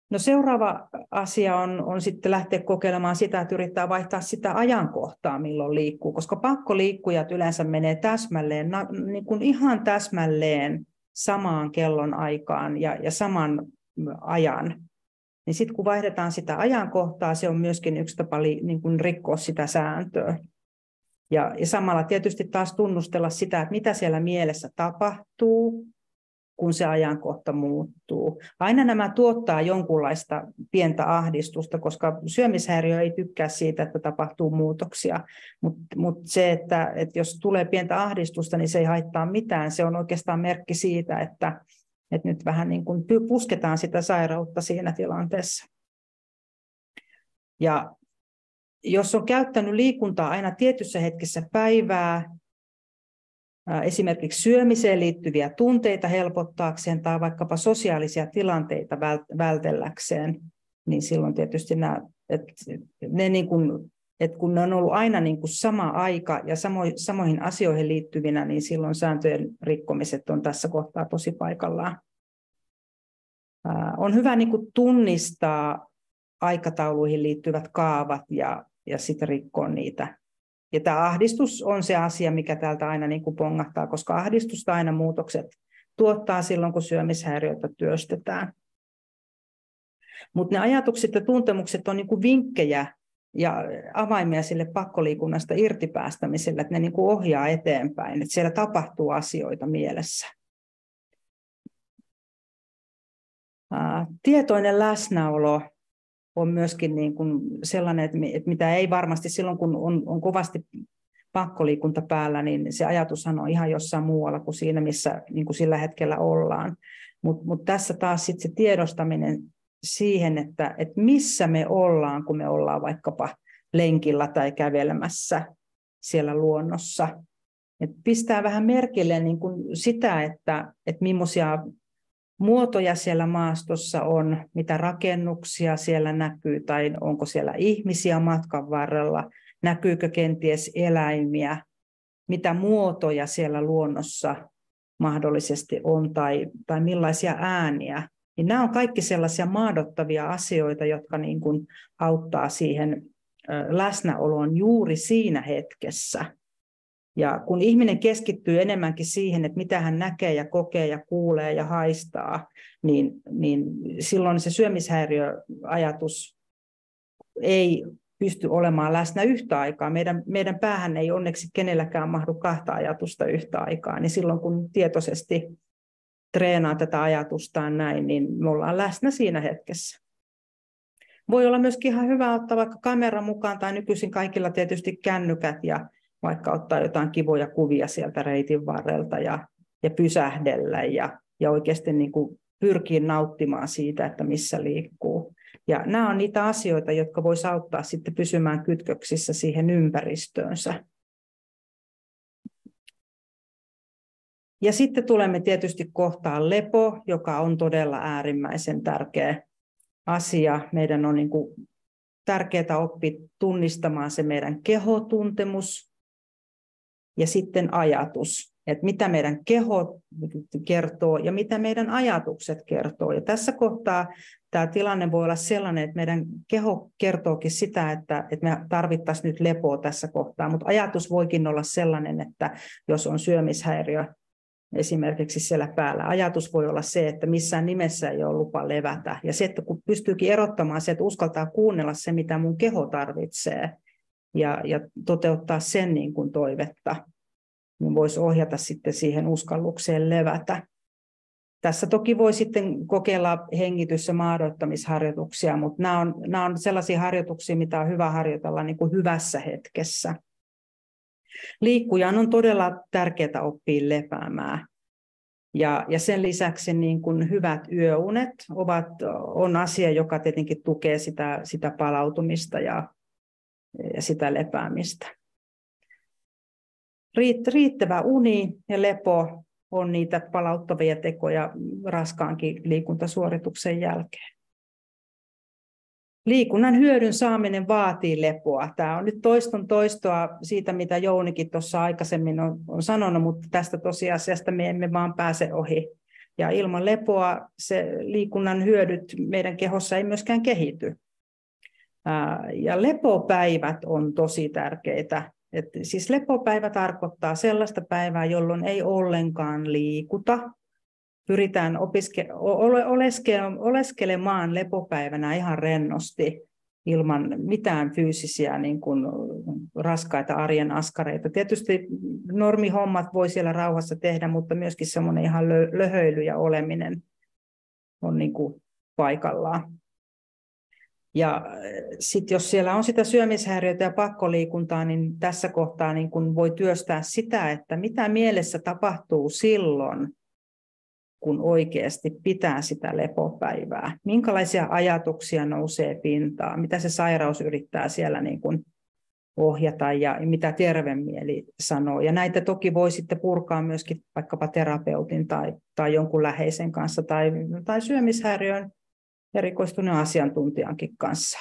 Speaker 3: No seuraava asia on sitten lähteä kokeilemaan sitä, että yrittää vaihtaa sitä ajankohtaa, milloin liikkuu, koska pakkoliikkujat yleensä menee täsmälleen, niin kuin ihan täsmälleen samaan kellon aikaan ja saman ajan. Niin sitten kun vaihdetaan sitä ajankohtaa, se on myöskin yksi tapa niin kuin rikkoa sitä sääntöä. Ja samalla tietysti taas tunnustella sitä, että mitä siellä mielessä tapahtuu, kun se ajankohta muuttuu. Aina nämä tuottaa jonkunlaista pientä ahdistusta, koska syömishäiriö ei tykkää siitä, että tapahtuu muutoksia. Mutta se, että jos tulee pientä ahdistusta, niin se ei haittaa mitään. Se on oikeastaan merkki siitä, että nyt vähän niin kuin pusketaan sitä sairautta siinä tilanteessa. Ja jos on käyttänyt liikuntaa aina tietyssä hetkessä päivää, esimerkiksi syömiseen liittyviä tunteita helpottaakseen tai vaikkapa sosiaalisia tilanteita vältelläkseen, niin silloin tietysti kun ne on ollut aina niin kuin sama aika ja samoihin asioihin liittyvinä, niin silloin sääntöjen rikkomiset on tässä kohtaa tosi paikallaan. On hyvä niin kuin tunnistaa aikatauluihin liittyvät kaavat ja sitten rikkoa niitä. Ja tämä ahdistus on se asia, mikä täältä aina niin kuin pongahtaa, koska ahdistusta aina muutokset tuottaa silloin, kun syömishäiriöitä työstetään. Mutta ne ajatukset ja tuntemukset on niin kuin vinkkejä ja avaimia sille pakkoliikunnasta irtipäästämiselle, että ne niin kuin ohjaa eteenpäin, että siellä tapahtuu asioita mielessä. Tietoinen läsnäolo on myöskin niin kuin sellainen, että mitä ei varmasti silloin, kun on kovasti pakkoliikunta päällä, niin se ajatushan on ihan jossain muualla kuin siinä, missä niin kuin sillä hetkellä ollaan. Mut tässä taas sit se tiedostaminen siihen, että missä me ollaan, kun me ollaan vaikkapa lenkillä tai kävelemässä siellä luonnossa. Et pistää vähän merkille niin kuin sitä, että millaisia muotoja siellä maastossa on, mitä rakennuksia siellä näkyy, tai onko siellä ihmisiä matkan varrella, näkyykö kenties eläimiä, mitä muotoja siellä luonnossa mahdollisesti on, tai millaisia ääniä. Niin nämä on kaikki sellaisia maadottavia asioita, jotka niin kuin auttaa siihen läsnäoloon juuri siinä hetkessä. Ja kun ihminen keskittyy enemmänkin siihen, että mitä hän näkee ja kokee ja kuulee ja haistaa, niin silloin se syömishäiriöajatus ei pysty olemaan läsnä yhtä aikaa. Meidän päähän ei onneksi kenelläkään mahdu kahta ajatusta yhtä aikaa. Niin silloin kun tietoisesti treenaa tätä ajatustaan näin, niin me ollaan läsnä siinä hetkessä. Voi olla myöskin ihan hyvä ottaa vaikka kamera mukaan tai nykyisin kaikilla tietysti kännykät ja vaikka ottaa jotain kivoja kuvia sieltä reitin varrelta ja pysähdellä ja oikeasti niin kuin pyrkiä nauttimaan siitä, että missä liikkuu. Ja nämä on niitä asioita, jotka voisi auttaa sitten pysymään kytköksissä siihen ympäristöönsä. Ja sitten tulemme tietysti kohtaan lepo, joka on todella äärimmäisen tärkeä asia. Meidän on niin kuin tärkeää oppia tunnistamaan se meidän kehotuntemus ja sitten ajatus, että mitä meidän keho kertoo ja mitä meidän ajatukset kertoo. Ja tässä kohtaa tämä tilanne voi olla sellainen, että meidän keho kertookin sitä, että me tarvittaisiin nyt lepoa tässä kohtaa, mutta ajatus voikin olla sellainen, että jos on syömishäiriö esimerkiksi siellä päällä, ajatus voi olla se, että missään nimessä ei ole lupa levätä. Ja se, että kun pystyykin erottamaan se, että uskaltaa kuunnella se, mitä mun keho tarvitsee, ja toteuttaa sen niin kuin toivetta, niin voisi ohjata sitten siihen uskallukseen levätä. Tässä toki voi sitten kokeilla hengitys- ja maadoittamisharjoituksia, mutta nämä on sellaisia harjoituksia, mitä on hyvä harjoitella niin kuin hyvässä hetkessä. Liikkujan on todella tärkeää oppia lepäämään. Ja sen lisäksi niin kuin hyvät yöunet on asia, joka tietenkin tukee sitä palautumista ja sitä lepäämistä. Riittävä uni ja lepo on niitä palauttavia tekoja raskaankin liikuntasuorituksen jälkeen. Liikunnan hyödyn saaminen vaatii lepoa. Tämä on nyt toistoa siitä, mitä Jounikin tuossa aikaisemmin on sanonut, mutta tästä tosiasiasta me emme vaan pääse ohi. Ja ilman lepoa se liikunnan hyödyt meidän kehossa ei myöskään kehity. Ja lepopäivät on tosi tärkeitä. Siis lepopäivä tarkoittaa sellaista päivää, jolloin ei ollenkaan liikuta. Pyritään oleskelemaan lepopäivänä ihan rennosti ilman mitään fyysisiä niin kuin raskaita arjen askareita. Tietysti normihommat voi siellä rauhassa tehdä, mutta myöskin semmoinen ihan löhöily ja oleminen on niin kuin paikallaan. Ja sitten jos siellä on sitä syömishäiriötä ja pakkoliikuntaa, niin tässä kohtaa niin kun voi työstää sitä, että mitä mielessä tapahtuu silloin, kun oikeasti pitää sitä lepopäivää. Minkälaisia ajatuksia nousee pintaan, mitä se sairaus yrittää siellä niin kun ohjata ja mitä terve mieli sanoo. Ja näitä toki voi sitten purkaa myöskin vaikkapa terapeutin tai jonkun läheisen kanssa tai syömishäiriön erikoistuneen asiantuntijankin kanssa.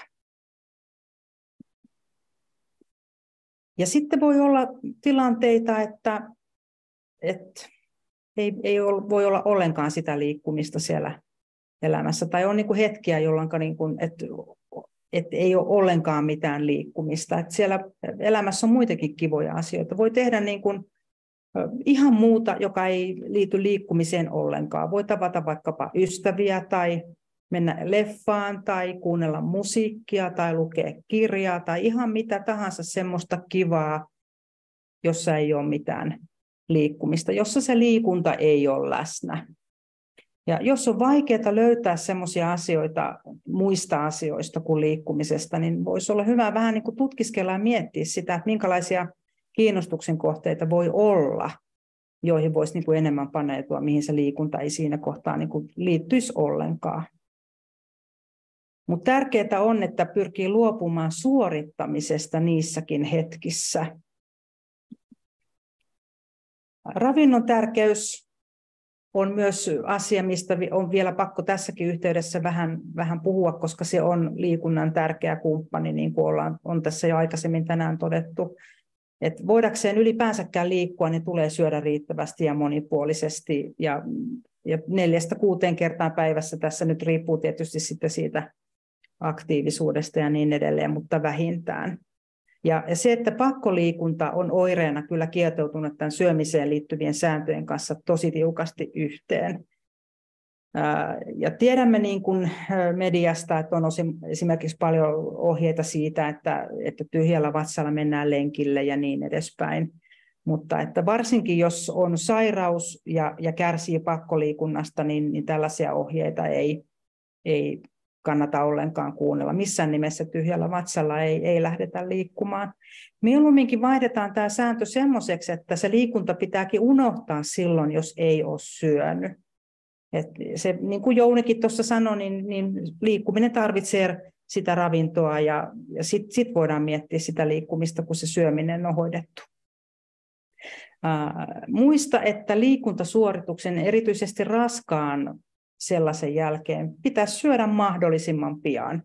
Speaker 3: Ja sitten voi olla tilanteita, että ei voi olla ollenkaan sitä liikkumista siellä elämässä. Tai on niin kuin hetkiä, jolloin niin kuin, että ei ole ollenkaan mitään liikkumista. Että siellä elämässä on muitakin kivoja asioita. Voi tehdä niin kuin ihan muuta, joka ei liity liikkumiseen ollenkaan. Voi tavata vaikkapa ystäviä tai mennä leffaan tai kuunnella musiikkia tai lukea kirjaa tai ihan mitä tahansa semmoista kivaa, jossa ei ole mitään liikkumista, jossa se liikunta ei ole läsnä. Ja jos on vaikeaa löytää semmoisia asioita muista asioista kuin liikkumisesta, niin voisi olla hyvä vähän niin kuin tutkiskella ja miettiä sitä, että minkälaisia kiinnostuksen kohteita voi olla, joihin voisi niin kuin enemmän paneutua, mihin se liikunta ei siinä kohtaa niin kuin liittyisi ollenkaan. Mutta tärkeää on, että pyrkii luopumaan suorittamisesta niissäkin hetkissä. Ravinnon tärkeys on myös asia, mistä on vielä pakko tässäkin yhteydessä vähän puhua, koska se on liikunnan tärkeä kumppani, niin kuin on tässä jo aikaisemmin tänään todettu. Että voidakseen ylipäänsäkään liikkua, niin tulee syödä riittävästi ja monipuolisesti. Ja 4-6 kertaa päivässä tässä nyt riippuu tietysti sitten siitä aktiivisuudesta ja niin edelleen, mutta vähintään. Ja se, että pakkoliikunta on oireena kyllä kietoutunut tämän syömiseen liittyvien sääntöjen kanssa tosi tiukasti yhteen. Ja tiedämme niin kuin mediasta, että on esimerkiksi paljon ohjeita siitä, että tyhjällä vatsalla mennään lenkille ja niin edespäin. Mutta että varsinkin jos on sairaus ja kärsii pakkoliikunnasta, niin tällaisia ohjeita ei kannata ollenkaan kuunnella. Missään nimessä tyhjällä vatsalla ei lähdetä liikkumaan. Mieluumminkin vaihdetaan tämä sääntö semmoiseksi, että se liikunta pitääkin unohtaa silloin, jos ei ole syönyt. Et se, niin kuin Jounikin tuossa sanoi, niin liikkuminen tarvitsee sitä ravintoa ja sit voidaan miettiä sitä liikkumista, kun se syöminen on hoidettu. Muista, että liikuntasuorituksen, erityisesti raskaan sellaisen jälkeen, pitäisi syödä mahdollisimman pian.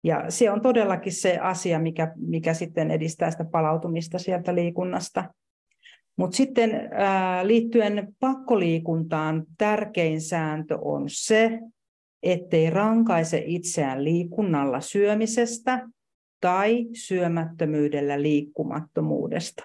Speaker 3: Ja se on todellakin se asia, mikä sitten edistää sitä palautumista sieltä liikunnasta. Mutta sitten liittyen pakkoliikuntaan tärkein sääntö on se, ettei rankaise itseään liikunnalla syömisestä tai syömättömyydellä liikkumattomuudesta.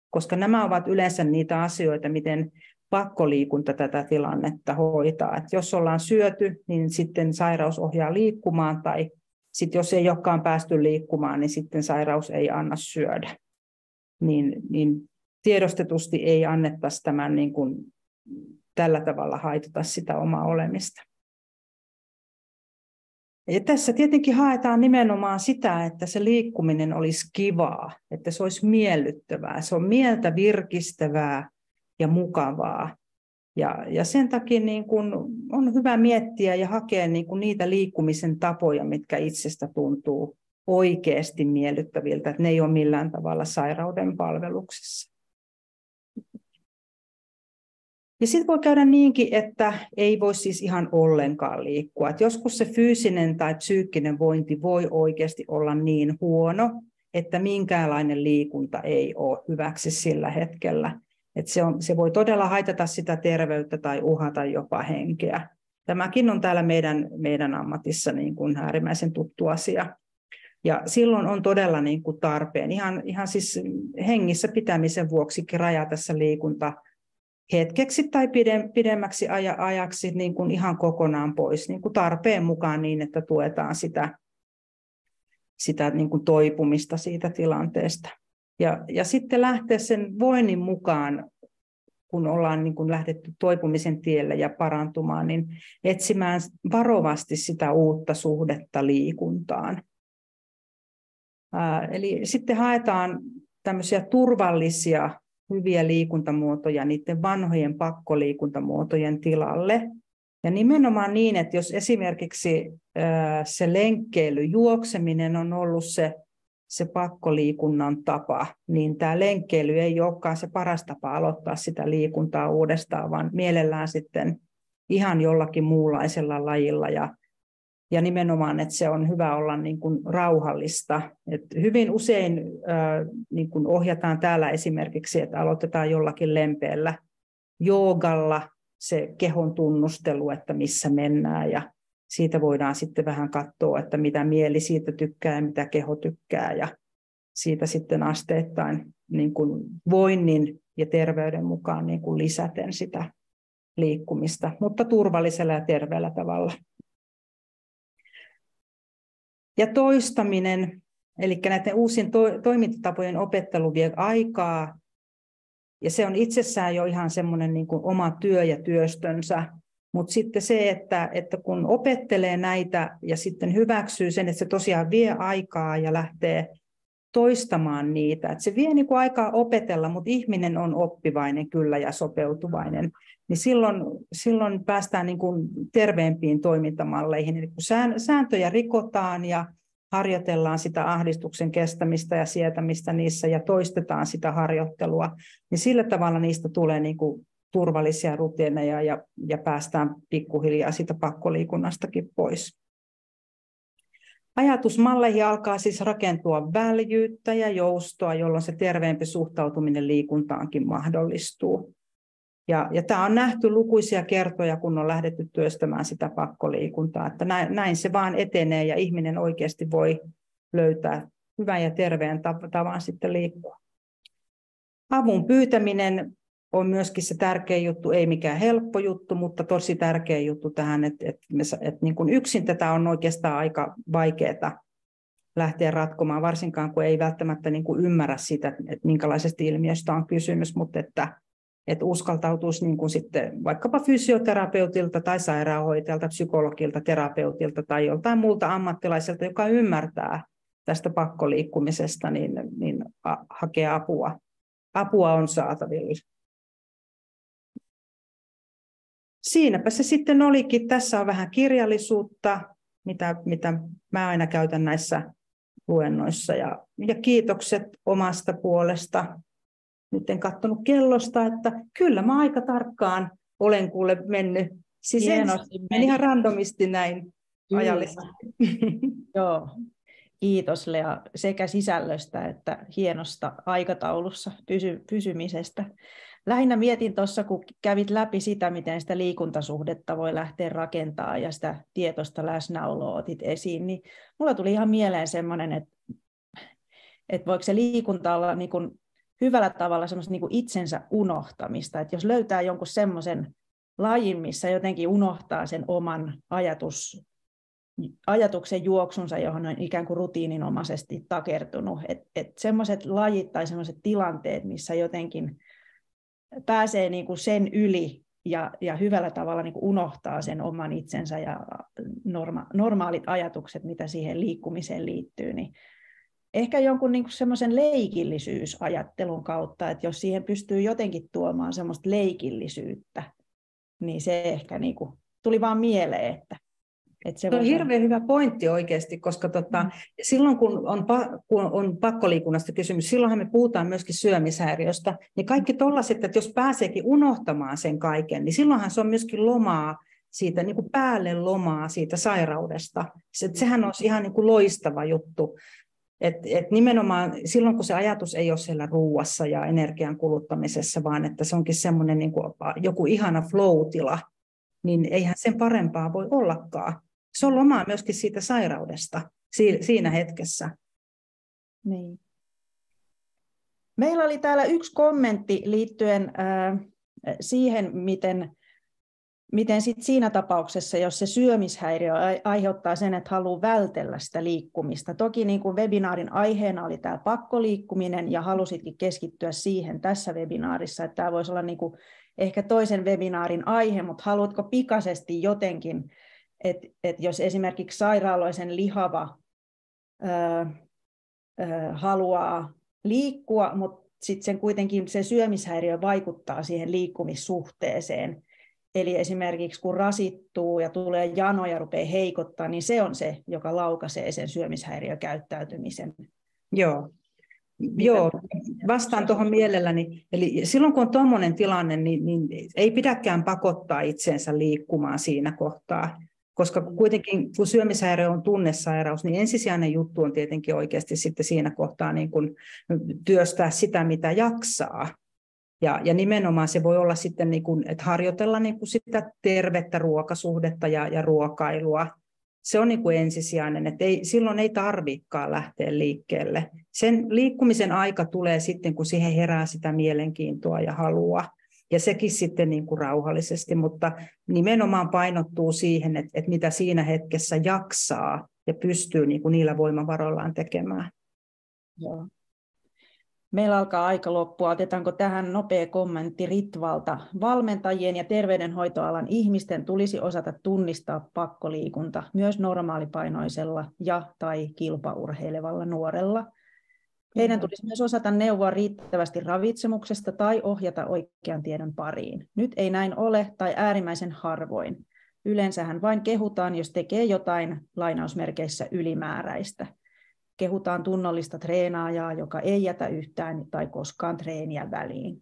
Speaker 3: Koska nämä ovat yleensä niitä asioita, miten pakkoliikunta tätä tilannetta hoitaa. Et jos ollaan syöty, niin sitten sairaus ohjaa liikkumaan, tai sitten jos ei olekaan päästy liikkumaan, niin sitten sairaus ei anna syödä. Niin tiedostetusti ei annettaisi tämän niin kuin tällä tavalla haitata sitä omaa olemista. Ja tässä tietenkin haetaan nimenomaan sitä, että se liikkuminen olisi kivaa, että se olisi miellyttävää, se on mieltä virkistävää ja mukavaa. Ja sen takia niin kun on hyvä miettiä ja hakea niin kun niitä liikkumisen tapoja, mitkä itsestä tuntuu oikeasti miellyttäviltä, että ne ei ole millään tavalla sairauden palveluksessa. Ja sitten voi käydä niinkin, että ei voi siis ihan ollenkaan liikkua. Et joskus se fyysinen tai psyykkinen vointi voi oikeasti olla niin huono, että minkäänlainen liikunta ei ole hyväksi sillä hetkellä. Et se voi todella haitata sitä terveyttä tai uhata jopa henkeä. Tämäkin on täällä meidän ammatissa niin kuin äärimmäisen tuttu asia. Ja silloin on todella niin kuin tarpeen ihan siis hengissä pitämisen vuoksikin rajata se liikunta hetkeksi tai pidemmäksi ajaksi niin kuin ihan kokonaan pois niin kuin tarpeen mukaan niin, että tuetaan sitä niin kuin toipumista siitä tilanteesta. Ja sitten lähteä sen voinnin mukaan, kun ollaan niin kuin lähdetty toipumisen tielle ja parantumaan, niin etsimään varovasti sitä uutta suhdetta liikuntaan. Eli sitten haetaan tämmöisiä turvallisia, hyviä liikuntamuotoja niiden vanhojen pakkoliikuntamuotojen tilalle. Ja nimenomaan niin, että jos esimerkiksi se lenkkeily, juokseminen on ollut se pakkoliikunnan tapa, niin tämä lenkkeily ei olekaan se paras tapa aloittaa sitä liikuntaa uudestaan, vaan mielellään sitten ihan jollakin muunlaisella lajilla. Ja nimenomaan, että se on hyvä olla niin kuin rauhallista. Et hyvin usein niin kuin ohjataan täällä esimerkiksi, että aloitetaan jollakin lempeällä joogalla se kehon tunnustelu, että missä mennään. Ja siitä voidaan sitten vähän katsoa, että mitä mieli siitä tykkää ja mitä keho tykkää. Ja siitä sitten asteittain niin kuin voinnin ja terveyden mukaan niin kuin lisäten sitä liikkumista, mutta turvallisella ja terveellä tavalla. Ja toistaminen, eli näiden uusien toimintatapojen opettelu vie aikaa, ja se on itsessään jo ihan semmoinen niin kuin oma työ ja työstönsä, mutta sitten se, että kun opettelee näitä ja sitten hyväksyy sen, että se tosiaan vie aikaa ja lähtee toistamaan niitä, että se vie niin kuin aikaa opetella, mutta ihminen on oppivainen kyllä ja sopeutuvainen, niin silloin päästään niin kuin terveempiin toimintamalleihin. Eli kun sääntöjä rikotaan ja harjoitellaan sitä ahdistuksen kestämistä ja sietämistä niissä ja toistetaan sitä harjoittelua, niin sillä tavalla niistä tulee niin kuin turvallisia rutiineja ja päästään pikkuhiljaa siitä pakkoliikunnastakin pois. Ajatusmalleihin alkaa siis rakentua väljyyttä ja joustoa, jolloin se terveempi suhtautuminen liikuntaankin mahdollistuu. Ja tämä on nähty lukuisia kertoja, kun on lähdetty työstämään sitä pakkoliikuntaa, että näin se vaan etenee ja ihminen oikeasti voi löytää hyvän ja terveen tavan sitten liikkua. Avun pyytäminen on myöskin se tärkeä juttu, ei mikään helppo juttu, mutta tosi tärkeä juttu tähän, että niin kuin yksin tätä on oikeastaan aika vaikeaa lähteä ratkomaan, varsinkaan kun ei välttämättä niin kuin ymmärrä sitä, että minkälaisesta ilmiöstä on kysymys, mutta että uskaltautuisi niin kuin sitten vaikkapa fysioterapeutilta tai sairaanhoitajalta, psykologilta, terapeutilta tai joltain muulta ammattilaiselta, joka ymmärtää tästä pakkoliikkumisesta, niin hakee apua. Apua on saatavilla. Siinäpä se sitten olikin. Tässä on vähän kirjallisuutta, mitä mä aina käytän näissä luennoissa. Ja kiitokset omasta puolesta. Nyt en katsonut kellosta, että kyllä mä aika tarkkaan olen kuule mennyt. Siis meni ihan randomisti näin ajallisesti.
Speaker 2: Joo. Kiitos Lea sekä sisällöstä että hienosta aikataulussa pysymisestä. Lähinnä mietin tuossa, kun kävit läpi sitä, miten sitä liikuntasuhdetta voi lähteä rakentamaan ja sitä tietoista läsnäoloa otit esiin, niin mulla tuli ihan mieleen semmoinen, että voiko se liikunta olla niin kuin hyvällä tavalla semmoista niin kuin itsensä unohtamista, että jos löytää jonkun semmoisen lajin, missä jotenkin unohtaa sen oman ajatuksen juoksunsa, johon on ikään kuin rutiininomaisesti takertunut. Et semmoiset lajit tai semmoiset tilanteet, missä jotenkin pääsee niin kuin sen yli ja hyvällä tavalla niin kuin unohtaa sen oman itsensä ja normaalit ajatukset, mitä siihen liikkumiseen liittyy, niin ehkä jonkun niin kuin semmoisen leikillisyysajattelun kautta, että jos siihen pystyy jotenkin tuomaan semmoista leikillisyyttä, niin se ehkä niin kuin tuli vaan mieleen, että se
Speaker 3: on hirveän hyvä pointti oikeasti, koska silloin kun on pakkoliikunnasta kysymys, silloinhan me puhutaan myöskin syömishäiriöstä, niin kaikki tollaiset, että jos pääseekin unohtamaan sen kaiken, niin silloinhan se on myöskin lomaa siitä, niin kuin päälle lomaa siitä sairaudesta. Sehän olisi ihan niin kuin loistava juttu. Et nimenomaan silloin, kun se ajatus ei ole siellä ruuassa ja energian kuluttamisessa, vaan että se onkin semmoinen niin kuin joku ihana flow-tila, niin eihän sen parempaa voi ollakaan. Se on lomaa myöskin siitä sairaudesta siinä hetkessä.
Speaker 2: Niin. Meillä oli täällä yksi kommentti liittyen siihen, miten sit siinä tapauksessa, jos se syömishäiriö aiheuttaa sen, että haluaa vältellä sitä liikkumista. Toki niin kuin webinaarin aiheena oli tämä pakkoliikkuminen ja halusitkin keskittyä siihen tässä webinaarissa, että tämä voisi olla niin kuin ehkä toisen webinaarin aihe, mutta haluatko pikaisesti jotenkin, että jos esimerkiksi sairaaloisen lihava haluaa liikkua, mutta sitten sen kuitenkin se syömishäiriö vaikuttaa siihen liikkumissuhteeseen. Eli esimerkiksi kun rasittuu ja tulee jano ja rupeaa heikottaa, niin se on se, joka laukaisee sen syömishäiriökäyttäytymisen.
Speaker 3: Joo, vastaan tuohon mielelläni. Eli silloin kun on tuommoinen tilanne, niin ei pidäkään pakottaa itseensä liikkumaan siinä kohtaa. Koska kuitenkin kun syömishäiriö on tunnesairaus, niin ensisijainen juttu on tietenkin oikeasti sitten siinä kohtaa niin kuin työstää sitä, mitä jaksaa. Ja nimenomaan se voi olla sitten, niin kuin, että harjoitella niin kuin sitä tervettä ruokasuhdetta ja ruokailua. Se on niin kuin ensisijainen, että silloin ei tarvitsekaan lähteä liikkeelle. Sen liikkumisen aika tulee sitten, kun siihen herää sitä mielenkiintoa ja halua. Ja sekin sitten niin kuin rauhallisesti, mutta nimenomaan painottuu siihen, että mitä siinä hetkessä jaksaa ja pystyy niin kuin niillä voimavaroillaan tekemään.
Speaker 2: Joo. Meillä alkaa aika loppua. Otetaanko tähän nopea kommentti Ritvalta? Valmentajien ja terveydenhoitoalan ihmisten tulisi osata tunnistaa pakkoliikunta myös normaalipainoisella tai kilpaurheilevalla nuorella. Heidän tulisi myös osata neuvoa riittävästi ravitsemuksesta tai ohjata oikean tiedon pariin. Nyt ei näin ole tai äärimmäisen harvoin. Yleensähän vain kehutaan, jos tekee jotain lainausmerkeissä ylimääräistä. Kehutaan tunnollista treenaajaa, joka ei jätä yhtään tai koskaan treeniä väliin.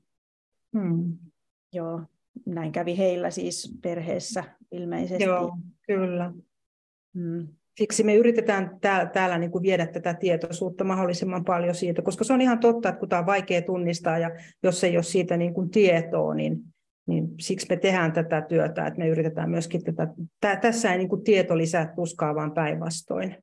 Speaker 2: Joo, näin kävi heillä siis perheessä ilmeisesti.
Speaker 3: Joo, kyllä. Siksi me yritetään täällä niin kuin viedä tätä tietoisuutta mahdollisimman paljon siitä, koska se on ihan totta, että kun tämä on vaikea tunnistaa ja jos ei ole siitä niin kuin tietoa, niin siksi me tehdään tätä työtä, että me yritetään myöskin tässä ei niin kuin tieto lisää tuskaa, vaan päinvastoin.